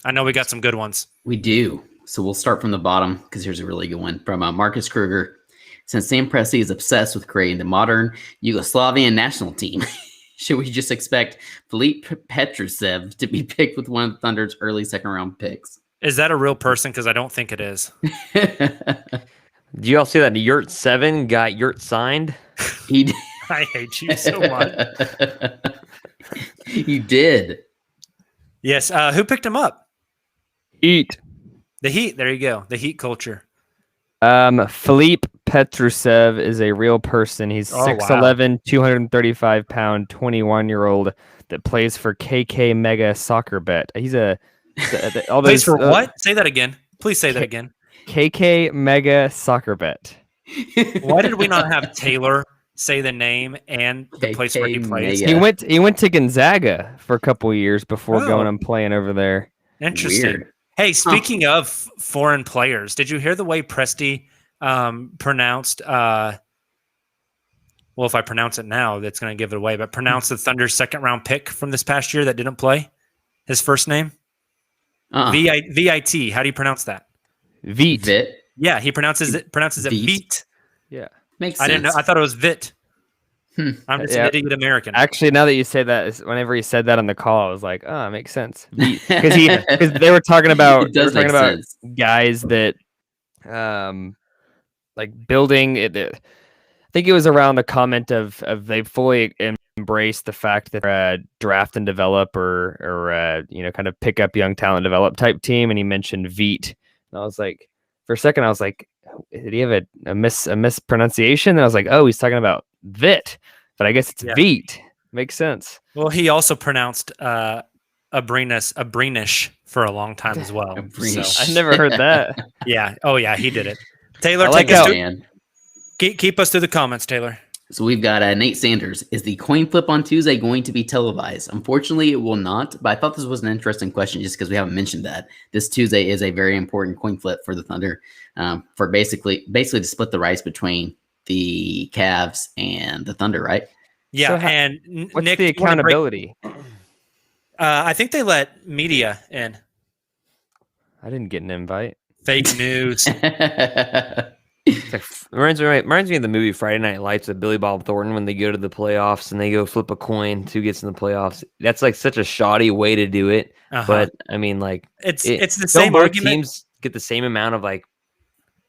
I know we got some good ones. We do. So we'll start from the bottom because here's a really good one from Marcus Kruger. Since Sam Presti is obsessed with creating the modern Yugoslavian national team, should we just expect Filip Petrusev to be picked with one of the Thunder's early second-round picks? Is that a real person? Because I don't think it is. Do you all see that Yurt 7 got Yurt signed? He did. I hate you so much. He did. Yes. Who picked him up? Eat. The Heat. There you go. The Heat culture. Filip Petrusev is a real person. He's Oh, 6'11", 235-pound, 21-year-old that plays for KK Mega Soccer Bet. He's all Plays those, for what? Say that again. Please say that again. KK Mega Soccer Bet. Why did we not have Taylor say the name and the place where he KK plays? Mega. He went to Gonzaga for a couple years before Oh. going and playing over there. Interesting. Weird. Hey, speaking of foreign players, did you hear the way Presti pronounced? Well, if I pronounce it now, that's going to give it away. But pronounce the Thunder's second-round pick from this past year that didn't play. His first name VIT. How do you pronounce that? Veet. Vit. Yeah, he pronounces it Veet. Veet. Yeah. Makes sense. I didn't know. I thought it was Vit. Hmm. I'm just Yeah. an idiot American. Actually, now that you say that, whenever he said that on the call, I was like, "Oh, it makes sense." Because they were talking about It does make sense. guys that, like building it. I think it was around the comment of they fully embraced the fact that they're a draft and develop or kind of pick up young talent develop type team, and he mentioned Veet, and I was like, for a second, I was like, did he have a mispronunciation? And I was like, oh, he's talking about Vit, but I guess it's Yeah. Veet. Makes sense. Well, he also pronounced Abrinish for a long time as well. Abrinish. So, I've never heard that. yeah. Oh, yeah, he did it. Taylor, I like take us how- through, Man. keep us through the comments, Taylor. So we've got Nate Sanders. Is the coin flip on Tuesday going to be televised? Unfortunately, it will not. But I thought this was an interesting question just because we haven't mentioned that. This Tuesday is a very important coin flip for the Thunder for basically to split the rights between the Cavs and the Thunder, right? Yeah, So how- and What's Nick, the you wanna break- accountability? I think they let media in. I didn't get an invite. Fake news. It's like, reminds me of the movie Friday Night Lights with Billy Bob Thornton when they go to the playoffs and they go flip a coin, who gets in the playoffs. That's like such a shoddy way to do it. Uh-huh. But I mean, like it's it- the don't same both argument. teams get the same amount of like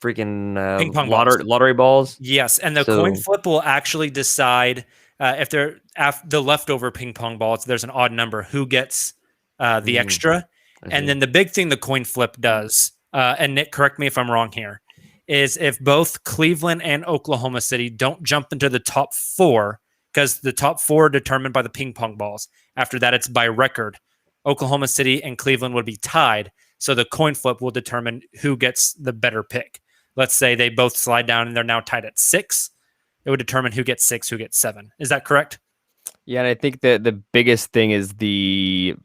freaking Ping pong balls. lottery balls? Yes, and the So- coin flip will actually decide if they're the leftover ping pong balls. There's an odd number who gets the extra, and then the big thing the coin flip does, and Nick, correct me if I'm wrong here, is if both Cleveland and Oklahoma City don't jump into the top 4, because the top 4 are determined by the ping pong balls. After that, it's by record. Oklahoma City and Cleveland would be tied, so the coin flip will determine who gets the better pick. Let's say they both slide down and they're now tied at 6. It would determine who gets 6, who gets 7. Is that correct? Yeah, and I think that the biggest thing is the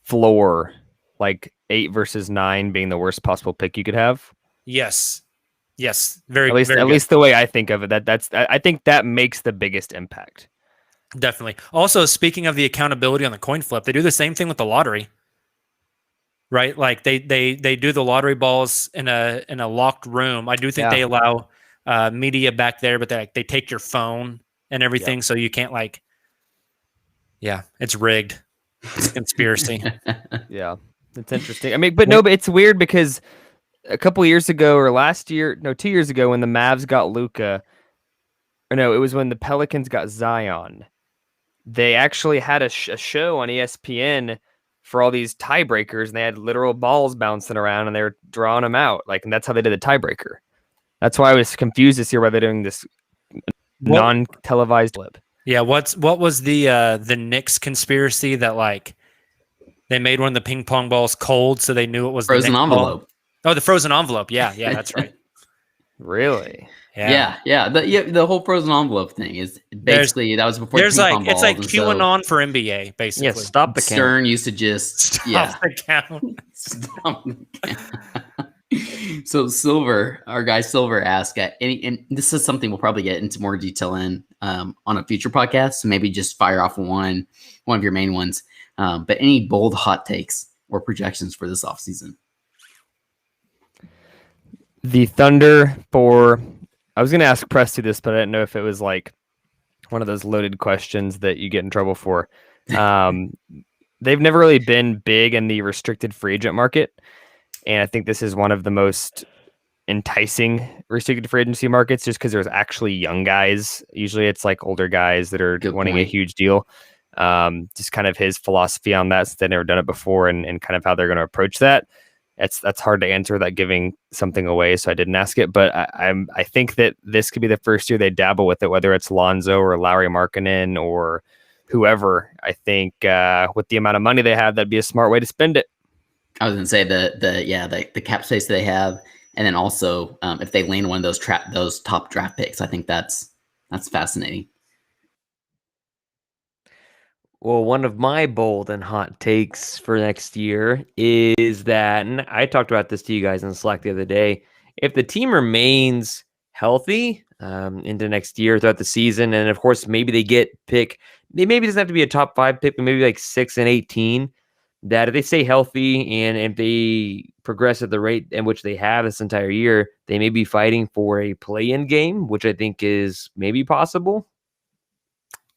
floor, like 8 versus 9 being the worst possible pick you could have. Yes. Very At least, very at good. least the way I think of it, I think that makes the biggest impact. Definitely. Also, speaking of the accountability on the coin flip, they do the same thing with the lottery. Right? Like they do the lottery balls in a locked room. I do think they allow media back there, but they take your phone and everything, so you can't it's rigged. It's a conspiracy. Yeah, it's interesting. I mean, but it's weird because a couple years ago or 2 years ago when the Mavs got Luka, or no, it was when the Pelicans got Zion. They actually had a show on ESPN for all these tiebreakers, and they had literal balls bouncing around, and they were drawing them out. And that's how they did the tiebreaker. That's why I was confused this year why they're doing this non-televised flip. Yeah, what was the Knicks conspiracy that they made one of the ping pong balls cold so they knew it was Frozen the Knicks ball? envelope. Oh, the frozen envelope. Yeah, that's right. Really? Yeah. The whole frozen envelope thing is basically that was before. There's the ping pong it's like balls, and so QAnon for NBA, basically. Yeah, stop the count. Stern used to just Stop the count. Stop the count. So Silver, our guy Silver asked, and this is something we'll probably get into more detail in on a future podcast. So maybe just fire off one of your main ones. But any bold hot takes or projections for this offseason? The Thunder I was going to ask Presty this, but I didn't know if it was like one of those loaded questions that you get in trouble for. They've never really been big in the restricted free agent market. And I think this is one of the most enticing restricted free agency markets just because there's actually young guys. Usually it's like older guys that are wanting a huge deal. Just kind of his philosophy on that, since they've never done it before, and kind of how they're going to approach that. That's hard to answer without giving something away, so I didn't ask it. But I think that this could be the first year they dabble with it, whether it's Lonzo or Lauri Markkanen or whoever. I think with the amount of money they have, that'd be a smart way to spend it. I was going to say the cap space they have, and then also if they land one of those top draft picks, I think that's fascinating. Well, one of my bold and hot takes for next year is that, and I talked about this to you guys in Slack the other day, if the team remains healthy into next year throughout the season, and of course, maybe they maybe doesn't have to be a top 5 pick, but maybe like 6 and 18, that if they stay healthy and if they progress at the rate in which they have this entire year, they may be fighting for a play-in game, which I think is maybe possible.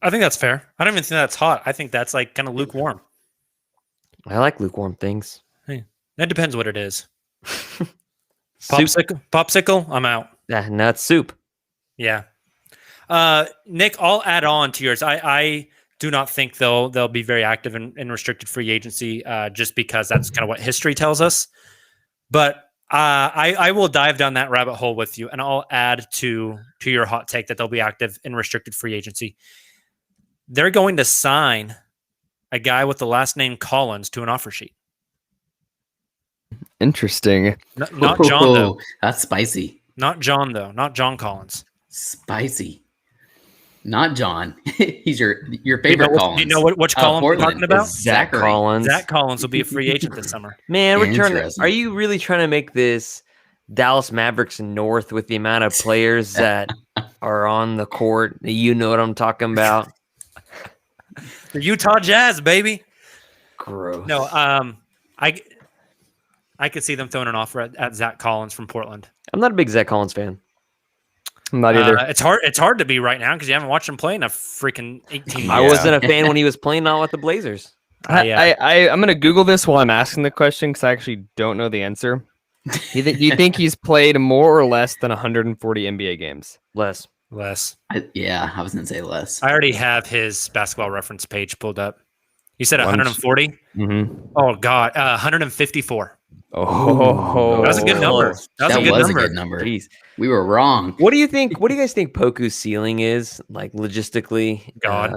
I think that's fair. I don't even think that's hot. I think that's kind of lukewarm. I like lukewarm things. Hey, that depends what it is. Popsicle, I'm out. Not soup. Yeah. Nick, I'll add on to yours. I do not think they'll be very active in restricted free agency just because that's kind of what history tells us. But I will dive down that rabbit hole with you, and I'll add to your hot take that they'll be active in restricted free agency. They're going to sign a guy with the last name Collins to an offer sheet. Interesting. Not John, though. That's spicy. Not John, though. Not John Collins. Spicy. Not John. He's your favorite Collins. Do you know which Collins we're talking about? Zach Collins. Zach Collins will be a free agent this summer. Man, are you really trying to make this Dallas Mavericks North with the amount of players that are on the court? You know what I'm talking about. The Utah Jazz, baby. Gross. No, I could see them throwing an offer at Zach Collins from Portland. I'm not a big Zach Collins fan. I'm not either. It's hard to be right now because you haven't watched him play in a freaking 18 years. I wasn't a fan when he was playing on with the Blazers. I'm going to Google this while I'm asking the question because I actually don't know the answer. Do you think he's played more or less than 140 NBA games? Less. Less. Yeah, I was gonna say less. I already have his basketball reference page pulled up. You said Lunch. 140? Mm-hmm. Oh God, 154. Oh, That was a good number. close. That was That a good was number. a good number. Jeez. We were wrong. What do you think? What do you guys think Poku's ceiling is, like logistically? God.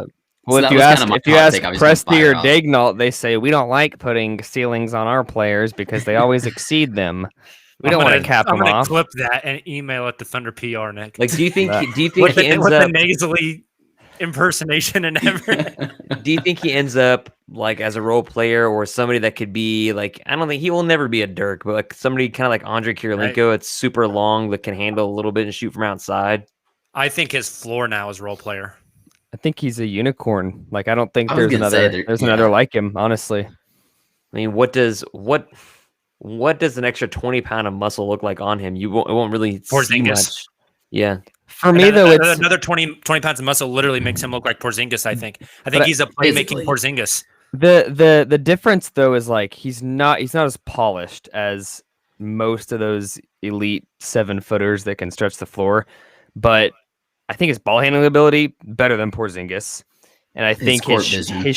Well, So if that you was ask kinda my if you hot ask take. I was gonna Presti or fire off. Daignault, they say we don't like putting ceilings on our players because they always exceed them. We don't want to cap I'm them gonna off. clip that and email it to Thunder PR, Nick. Like, do you think? That- Do you think with he ends the up? nasally impersonation and everything. Do you think he ends up like as a role player or somebody that could be like? I don't think he will never be a Dirk, but like somebody kind of like Andre Kirilenko. It's super long that can handle a little bit and shoot from outside. I think his floor now is role player. I think he's a unicorn. Like I don't think I was there's gonna say another there- there's yeah. another like him. Honestly, I mean, what does an extra 20-pound of muscle look like on him? It won't really see Porzingis. much. Yeah, for me though, it's another 20 pounds of muscle literally makes him look like Porzingis. I think he's a playmaking Basically. Porzingis. the difference though is like he's not as polished as most of those elite 7-footers that can stretch the floor, but I think his ball handling ability better than Porzingis, and I think court his vision.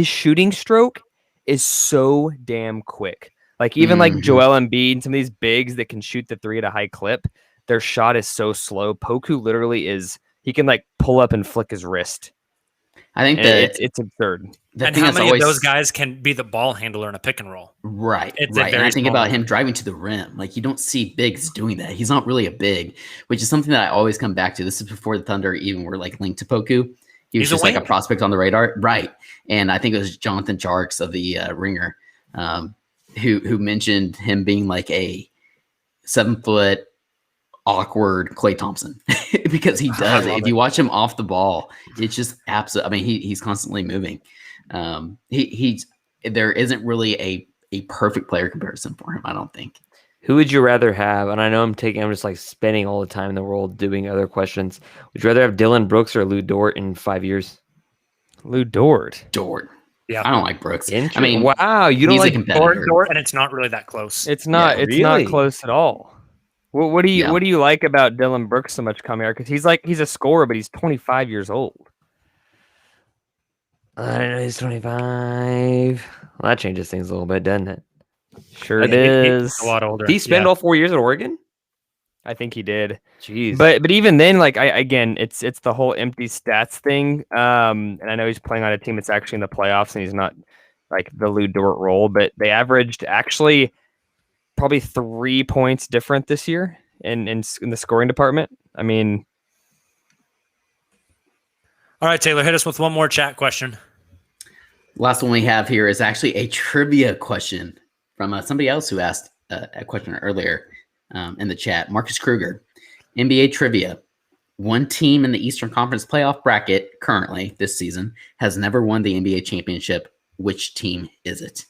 shooting stroke is so damn quick. Like even like Mhm. Joel Embiid and some of these bigs that can shoot the three at a high clip, their shot is so slow. Poku literally he can like pull up and flick his wrist. I think And that it's absurd. the And thing how that's many always of those guys can be the ball handler in a pick and roll? right, It's a right. And very I think small about number. him driving to the rim. Like you don't see bigs doing that. He's not really a big, which is something that I always come back to. This is before the Thunder even were like linked to Poku. He was He's a just like a wing. prospect on the radar, right? And I think it was Jonathan Jarks of the Ringer, who mentioned him being like a 7-foot awkward Klay Thompson because he does. love If you watch him off the ball, it's just absolute. I mean, he's constantly moving. He's there isn't really a perfect player comparison for him. I don't think. who would you rather have? And I know I'm just like spending all the time in the world doing other questions. Would you rather have Dylan Brooks or Lou Dort in 5 years? Lou Dort. Dort. Yeah. I don't like Brooks. I Interesting. mean, wow, you don't he's a like competitor. Dort, and it's not really that close. It's not. Yeah, it's not really? close at all. What do you Yeah. What do you like about Dylan Brooks so much, Kamiar? Because he's a scorer, but he's 25 years old. I don't know. He's 25. Well, that changes things a little bit, doesn't it? Sure it He- is. He's a lot older. Did he spend Yeah. all 4 years at Oregon? I think he did. Jeez. But even then, like it's the whole empty stats thing. And I know he's playing on a team that's actually in the playoffs, and he's not like the Lou Dort role. But they averaged actually probably 3 points different this year in the scoring department. I mean, All right, Taylor, hit us with one more chat question. last one we have here is actually a trivia question from somebody else who asked a question earlier in the chat. Marcus Kruger, NBA trivia. One team in the Eastern Conference playoff bracket currently this season has never won the NBA championship. Which team is it?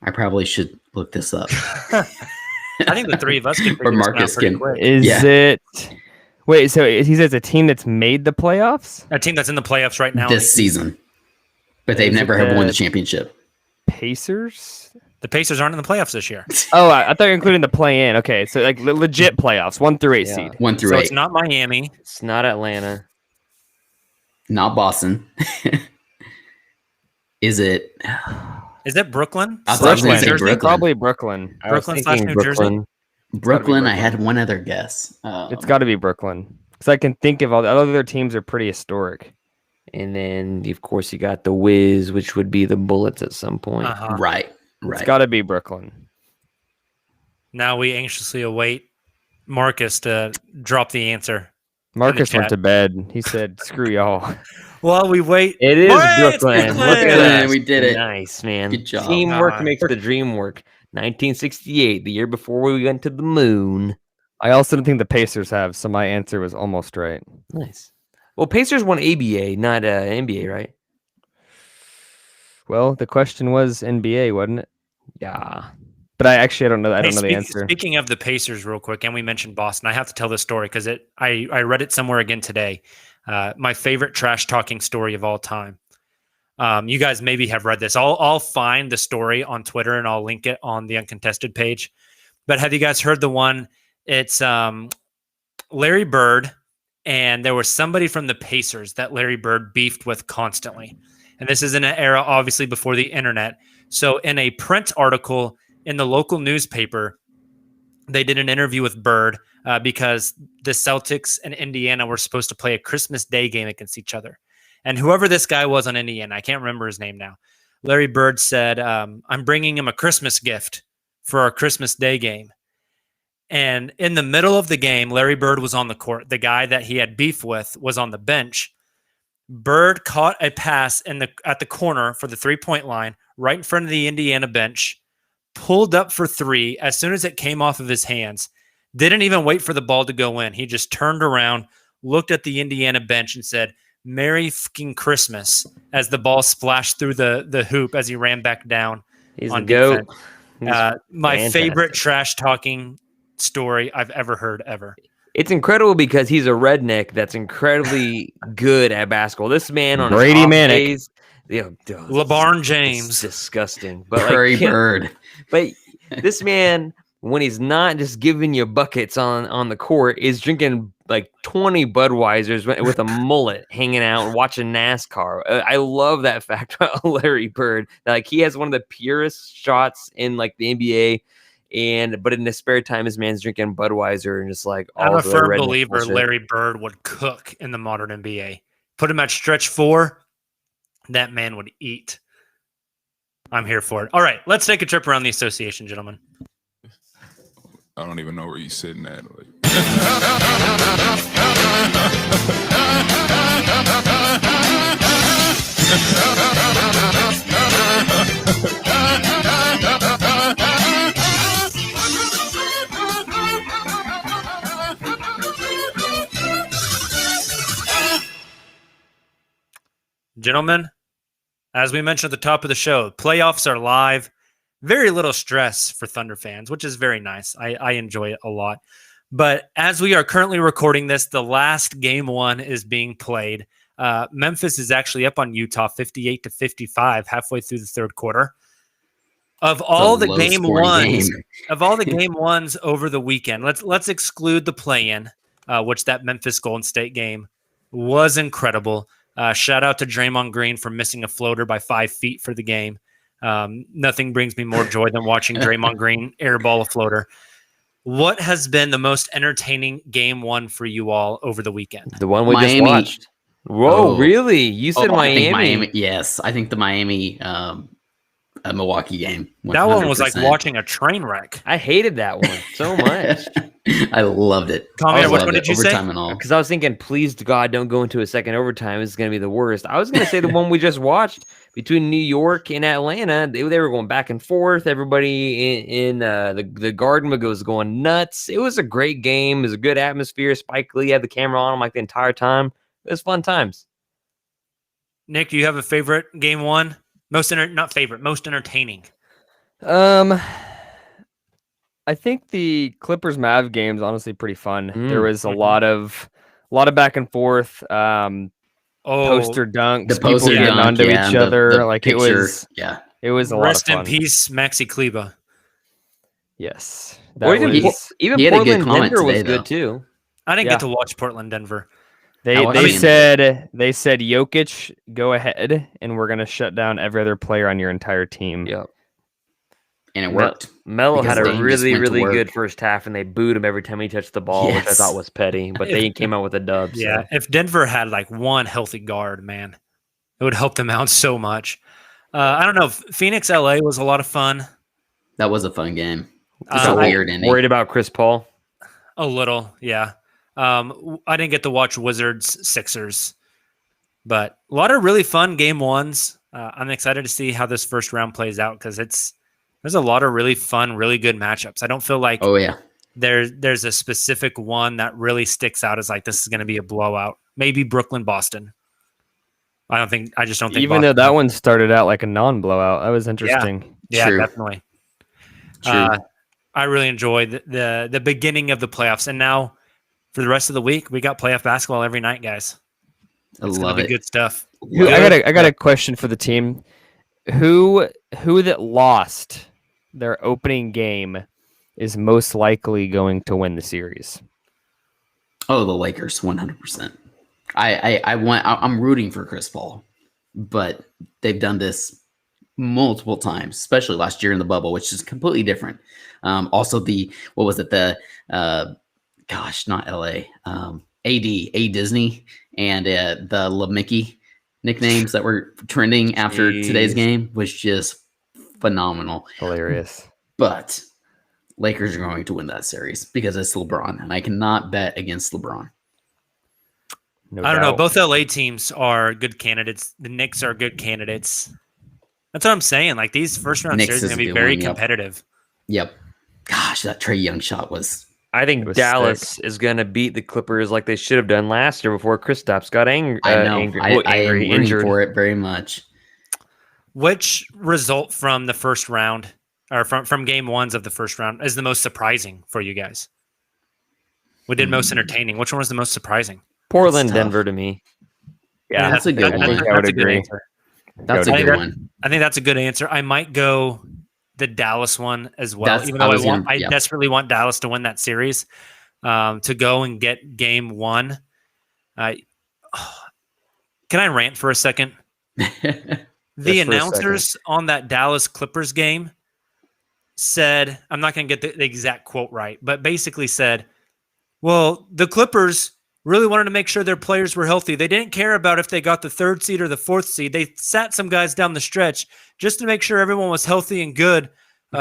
I probably should look this up. I think the three of us can figure Or this Marcus out pretty can. quick. is Yeah. it? Wait, so he says a team that's made the playoffs? A team that's in the playoffs right now. This season, but they've Is it never have won the- the championship. Pacers? The Pacers aren't in the playoffs this year. Oh, I thought you were including the play-in. Okay, so like legit playoffs, 1 through 8 Yeah. seed. 1 through So 8. it's not Miami. It's not Atlanta. Not Boston. Is it? Is it Brooklyn? I thought I was Brooklyn. gonna say Jersey? Brooklyn. Probably Brooklyn. I was Brooklyn slash thinking New Jersey? Brooklyn. Brooklyn. I Brooklyn. had one other guess. It's got to be Brooklyn because I can think of all the other teams are pretty historic. And then, of course, you got the Wiz, which would be the Bullets at some point. Uh-huh. right. It's Right. got to be Brooklyn. Now we anxiously await Marcus to drop the answer. Marcus went chat. to bed. He said, "Screw y'all." Well, we wait. It is Hey, it's Brooklyn. Brooklyn! Look at Brooklyn, that. we did it. Nice, man. Good job. Teamwork God. makes the dream work. 1968, the year before we went to the moon. I also don't think the Pacers have, so my answer was almost right. Nice. Well, Pacers won ABA, not NBA, right? Well, the question was NBA, wasn't it? Yeah. But I don't know. I don't know the Hey, answer. Speaking of the Pacers, real quick, and we mentioned Boston, I have to tell this story because I read it somewhere again today. My favorite trash talking story of all time. You guys maybe have read this. I'll find the story on Twitter and I'll link it on the Uncontested page. But have you guys heard the one? It's Larry Bird, and there was somebody from the Pacers that Larry Bird beefed with constantly. And this is in an era, obviously, before the internet. So in a print article in the local newspaper, they did an interview with Bird because the Celtics and Indiana were supposed to play a Christmas Day game against each other. And whoever this guy was on Indiana, I can't remember his name now. Larry Bird said, I'm bringing him a Christmas gift for our Christmas Day game. And in the middle of the game, Larry Bird was on the court. The guy that he had beef with was on the bench. Bird caught a pass at the corner for the 3-point line right in front of the Indiana bench, pulled up for three as soon as it came off of his hands. Didn't even wait for the ball to go in. He just turned around, looked at the Indiana bench and said, "Merry fucking Christmas," as the ball splashed through the hoop as he ran back down. He's on a goat. defense. My fantastic. favorite trash talking story I've ever heard ever. It's incredible because he's a redneck that's incredibly good at basketball. This man on Brady his off Manic. days, LeBron James. it's disgusting. But Prairie Bird. But this man, when he's not just giving you buckets on the court, is drinking like 20 Budweisers with a mullet, hanging out and watching NASCAR. I love that fact about Larry Bird. Like, he has one of the purest shots in like the NBA, but in his spare time, his man's drinking Budweiser and just like I'm all a the firm redneck believer bullshit. Larry Bird would cook in the modern NBA. Put him at stretch 4, that man would eat. I'm here for it. All right, let's take a trip around the association, gentlemen. I don't even know where you're sitting at. Like, Gentlemen, as we mentioned at the top of the show, playoffs are live. Very little stress for Thunder fans, which is very nice. I enjoy it a lot. But as we are currently recording this, the last game 1 is being played. Memphis is actually up on Utah 58-55 halfway through the third quarter. Of all the game ones, of all the game ones over the weekend, let's exclude the play-in, which that Memphis Golden State game was incredible. Shout out to Draymond Green for missing a floater by 5 feet for the game. Nothing brings me more joy than watching Draymond Green airball a floater. What has been the most entertaining game 1 for you all over the weekend? The one we Miami. just watched. Whoa, Oh. really? You said I think Miami. Yes, I think the Miami Milwaukee game. 100%. That one was like watching a train wreck. I hated that one so much. I loved it. Tommy, I which loved one it. did you say? Overtime and all. Because I was thinking, please to God, don't go into a second overtime. It's going to be the worst. I was going to say the one we just watched between New York and Atlanta. They were going back and forth. Everybody in the Garden was going nuts. It was a great game. It was a good atmosphere. Spike Lee had the camera on him like the entire time. It was fun times. Nick, do you have a favorite game 1? Most entertaining. I think the Clippers Mav game's honestly pretty fun. There was a Mhm. lot of back and forth, poster dunks, The people poster getting dunk, onto yeah, each the other. Like picture, it was yeah. a lot Rest of in fun. peace, Maxi Kleba. Yes, Or that even, was, even he had a good Portland comment Denver was today, good though. too. I didn't Yeah. get to watch Portland, Denver. they I they mean- said Jokic, go ahead, and we're gonna shut down every other player on your entire team. Yep. And it worked. Melo Because had a Dame just really, went to really work. good first half, and they booed him every time he touched the ball, which I Yes. thought was petty. But they came out with a dub. So. Yeah, if Denver had like one healthy guard, man, it would help them out so much. I don't know. Phoenix, LA was a lot of fun. That was a fun game. Just Uh, a I- weird ending. Worried about Chris Paul? A little, yeah. I didn't get to watch Wizards Sixers, but a lot of really fun game 1s. I'm excited to see how this first round plays out because there's a lot of really fun, really good matchups. I don't feel like Oh yeah. there's a specific one that really sticks out as like this is going to be a blowout. Maybe Brooklyn, Boston. I just don't think. Even though Boston- that one started out like a non-blowout, that was interesting. yeah, True. definitely. True. I really enjoyed the beginning of the playoffs, and now for the rest of the week, we got playoff basketball every night, guys. I It's love gonna be it. good stuff. Who- I got a question for the team. Who that lost their opening game is most likely going to win the series? Oh, the Lakers, 100%. I'm rooting for Chris Paul, but they've done this multiple times, especially last year in the bubble, which is completely different. Also, what was it? Not LA, A Disney, and the LaMickey nicknames that were trending after today's game was just phenomenal. Hilarious. But Lakers are going to win that series because it's LeBron, and I cannot bet against LeBron. No I don't know. doubt. Both LA teams are good candidates. The Knicks are good candidates. That's what I'm saying. Like these first round Knicks series are is going a to be good very one, yep. competitive. Yep. Gosh, that Trae Young shot was. I think was Dallas is going to beat the Clippers like they should have done last year before Kristaps got angry. I know. I am rooting injured. for it very much. Which result from the first round or from game ones of the first round is the most surprising for you guys? We did most entertaining. Which one was the most surprising? Portland, That's tough. Denver to me. Yeah, That's a good I one. think I would That's a good agree. answer. That's a I good one. I think that's a good answer. I might go the Dallas one as well, That's- even though I yeah. desperately want Dallas to win that series. To go and get game one. Can I rant for a second? The Just for a announcers on that Dallas Clippers game said, I'm not going to get the exact quote right, but basically said, well, the Clippers really wanted to make sure their players were healthy. They didn't care about if they got the 3rd seed or the 4th seed. They sat some guys down the stretch just to make sure everyone was healthy and good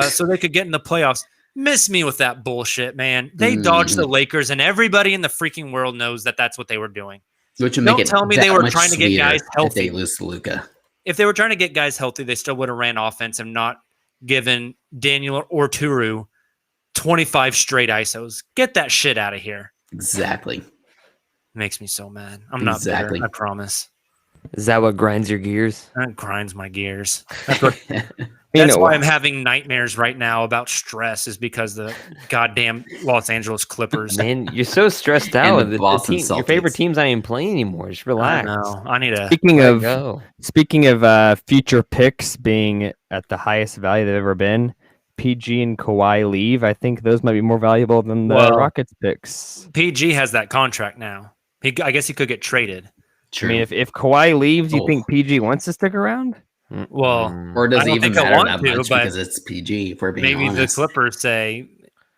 so they could get in the playoffs. Miss me with that bullshit, man. They dodged the Lakers, and everybody in the freaking world knows that that's what they were doing. Which would Don't make it tell me that they were much trying to get sweeter guys healthy. if they lose to Luka. If they were trying to get guys healthy, they still would have ran offense and not given Daniel Orturu 25 straight ISOs. Get that shit out of here. Exactly. Makes me so mad. I'm not Exactly. bitter, I promise. Is that what grinds your gears? That grinds my gears. That's You know why what? I'm having nightmares right now about stress is because the goddamn Los Angeles Clippers. Man, you're so stressed And out. the The Boston team, your favorite Celtics. team's not even playing anymore. Just I relax. know. I need to. Speaking Let it of go. future picks being at the highest value they've ever been, PG and Kawhi leave. I think those might be more valuable than the Well, Rockets picks. PG has that contract now. I guess he could get traded. True. I mean, if Kawhi leaves, you Oh. think PG wants to stick around? Well, or does I it don't even think I matter want that to, much but because it's PG, if we're being maybe honest. the Clippers say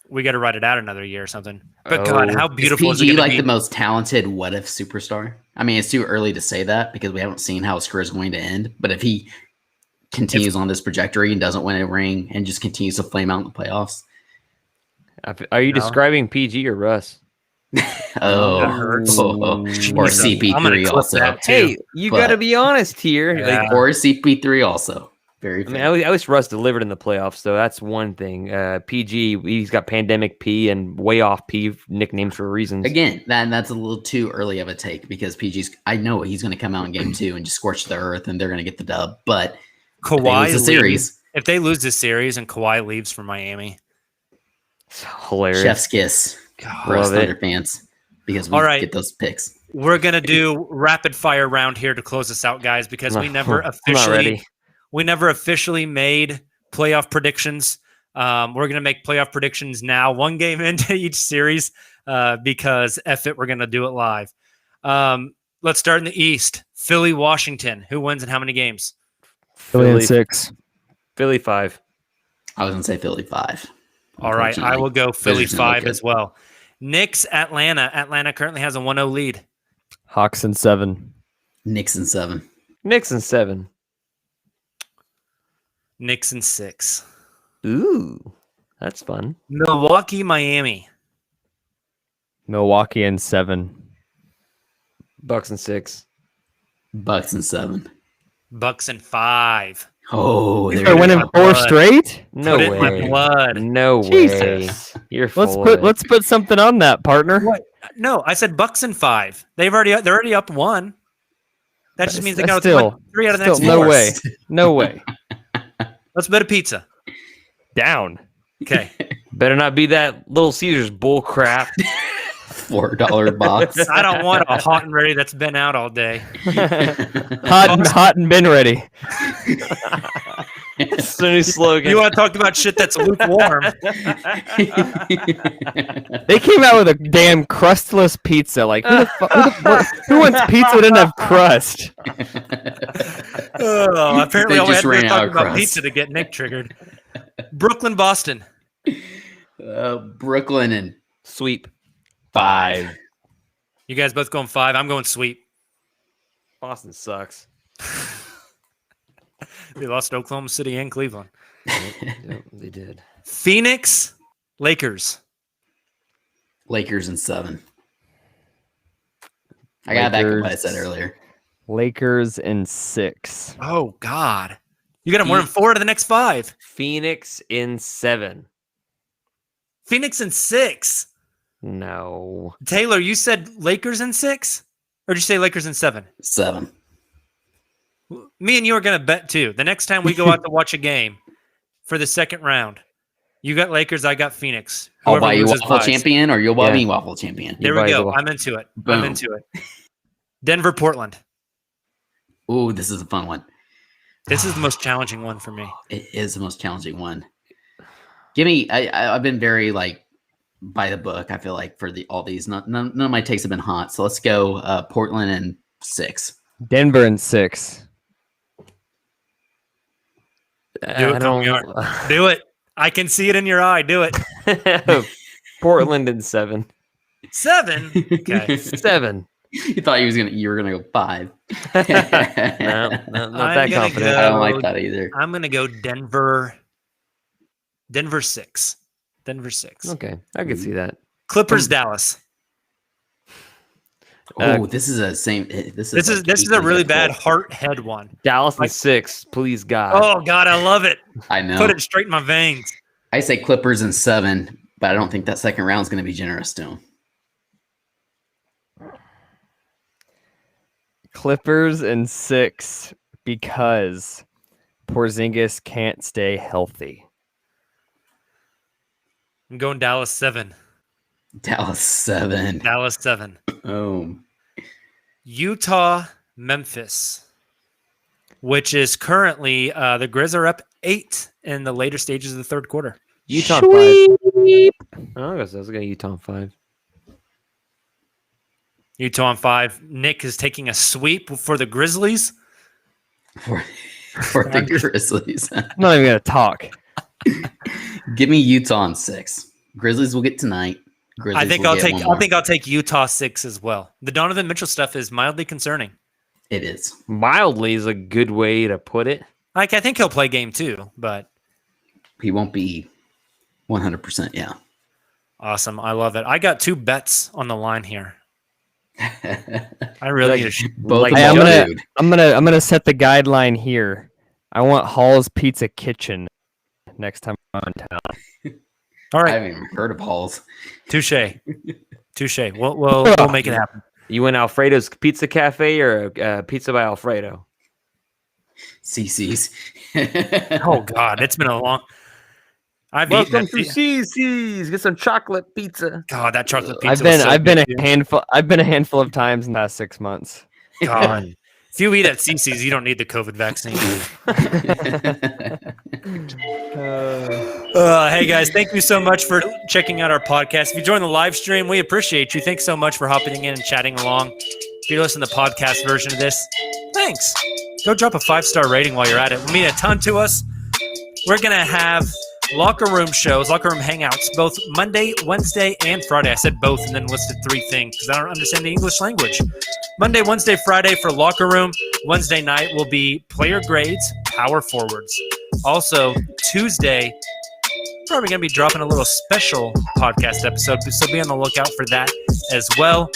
we got to ride it out another year or something. But Oh. God, how Is beautiful is it PG going like to the be? most talented what if superstar? I mean, it's too early to say that because we haven't seen how his career is going to end. But if he continues on this trajectory and doesn't win a ring and just continues to flame out in the playoffs, Are you No. describing PG or Russ? that hurts. or Jesus. I'm gonna CP3 clip also, that too. Hey, you But- got to be honest here. Yeah. Like, or CP3 also. Very I mean, fair. I wish Russ delivered in the playoffs, though. That's one thing. PG, he's got Pandemic P and Way Off P nicknames for reasons. Again, that's a little too early of a take because PG's. I know he's going to come out in game 2 and just scorch the earth, and they're going to get the dub. But Kawhi the leaves- series. If they lose this series and Kawhi leaves for Miami, It's hilarious. Chef's kiss for us Love it. Thunder fans because we All right. get those picks. we're gonna do rapid fire round here to close us out, guys, because we never I'm not ready. officially made playoff predictions. We're gonna make playoff predictions now, one game into each series, because F it, we're gonna do it live. Let's start in the East. Philly, Washington. Who wins and how many games? Philly in 6. Philly 5. I was going to say Philly 5. All right, I will go Philly Wizards gonna look 5 good. as well. Knicks, Atlanta. Atlanta currently has a 1-0 lead. Hawks in 7. Knicks in 7. Knicks in 7. Knicks in 6. Ooh, that's fun. Milwaukee, Miami. Milwaukee in 7. Bucks in 6. Bucks in 7. Bucks in 5. Oh, They're there you winning go. 4 blood. straight. No Put it in my way. blood. No way. Jesus. You're full of it. Let's put something on that, partner. What? No, I said Bucks in 5. They're already up 1. That just means they got to win 3 out of the next 4. No way. No way. Let's bet a pizza. Down. Okay. Better not be that Little Caesars bull crap. $4 box. I don't want a hot and ready that's been out all day. Hot and been ready. It's the new slogan. You want to talk about shit that's lukewarm? They came out with a damn crustless pizza. Like, who wants pizza that doesn't have crust? Oh, apparently They all we had just to do ran was out talk of about crust. pizza to get Nick triggered. Brooklyn, Boston. Brooklyn and Sweep. 5. You guys both going 5. I'm going sweep. Boston sucks. They lost to Oklahoma City and Cleveland. Yep, they did. Phoenix, Lakers. Lakers and 7. I got back to what I said earlier. Lakers in 6. Oh, God. You got to win 4 out of the next 5. Phoenix in 7. Phoenix in 6. No. Taylor, you said Lakers in 6? Or did you say Lakers in 7? 7. Me and you are going to bet too. The next time we go out to watch a game for the second round, you got Lakers, I got Phoenix. I'll Whoever buy you loses waffle buys. champion, or you'll buy Yeah. me waffle champion. There You we buy go. the- I'm into it. I'm Boom. into it. Denver, Portland. Ooh, this is a fun one. This is the most challenging one for me. It is the most challenging one. Give me. I've been very like by the book. I feel like for all these, none of my takes have been hot. So let's go Portland and 6. Denver in 6. Do it, Comiar. Do it. I can see it in your eye. Do it. Portland in 7. 7. Okay. 7. You thought you were gonna go 5. No, not I'm that gonna confident. I don't go- like that either. I'm going to go Denver. Denver 6. Denver 6. Okay, I could see that. Clippers, Dallas. Oh, this is a same. This This is a equally really bad difficult. heart head one. Dallas in Like- 6, please God. Oh God, I love it. I know. Put it straight in my veins. I say Clippers and 7, but I don't think that second round is going to be generous to them. Clippers in 6 because Porzingis can't stay healthy. I'm going Dallas 7. Dallas 7. Dallas 7. Oh, Utah, Memphis, which is currently the Grizz are up 8 in the later stages of the third quarter. Utah 5. I was going to Utah 5. Utah on 5. Nick is taking a sweep for the Grizzlies. for the Grizzlies. I'm not even gonna talk. Give me Utah on 6. Grizzlies will get tonight. Grizzlies I think will I'll get take. one I more. think I'll take Utah 6 as well. The Donovan Mitchell stuff is mildly concerning. It is. Mildly is a good way to put it. Like I think he'll play game 2, but He won't be 100%. Yeah. awesome. I love it. I got 2 bets on the line here. I really need to. Both Like, of Hey, them, I'm dude. gonna set the guideline here. I want Hall's Pizza Kitchen next time I'm in town. All I right, haven't even heard of Halls. touche. We'll make it happen. You went Alfredo's Pizza Cafe or Pizza by Alfredo? CC's. Oh God, it's been a long. I've eaten Welcome that to pizza. CC's. Get some chocolate pizza. God, that chocolate pizza. I've been was so I've been good, a dude. handful of times in the past 6 months. God, if you eat at CC's, you don't need the COVID vaccine. Hey guys, thank you so much for checking out our podcast. If you joined the live stream, we appreciate you. Thanks so much for hopping in and chatting along. If you listen to the podcast version of this, thanks. Go drop a 5-star rating while you're at it. It would mean a ton to us. We're gonna have locker room shows, locker room hangouts, both Monday, Wednesday, and Friday. I said both and then listed 3 things because I don't understand the English language. Monday, Wednesday, Friday for locker room. Wednesday night will be player grades, power forwards. Also, Tuesday, probably going to be dropping a little special podcast episode, so be on the lookout for that as well.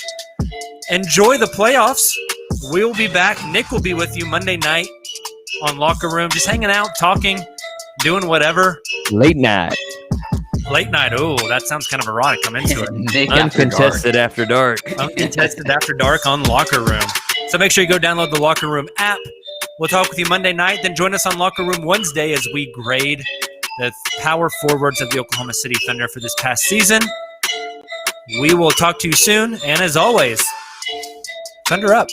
Enjoy the playoffs. We'll be back. Nick will be with you Monday night on Locker Room, just hanging out, talking, doing whatever. Late night. Late night. Oh, that sounds kind of erotic. I'm into it. Nick after dark. Uncontested after dark. Uncontested After Dark on Locker Room. So make sure you go download the Locker Room app. We'll talk with you Monday night. Then join us on Locker Room Wednesday as we grade the power forwards of the Oklahoma City Thunder for this past season. We will talk to you soon. And as always, Thunder up.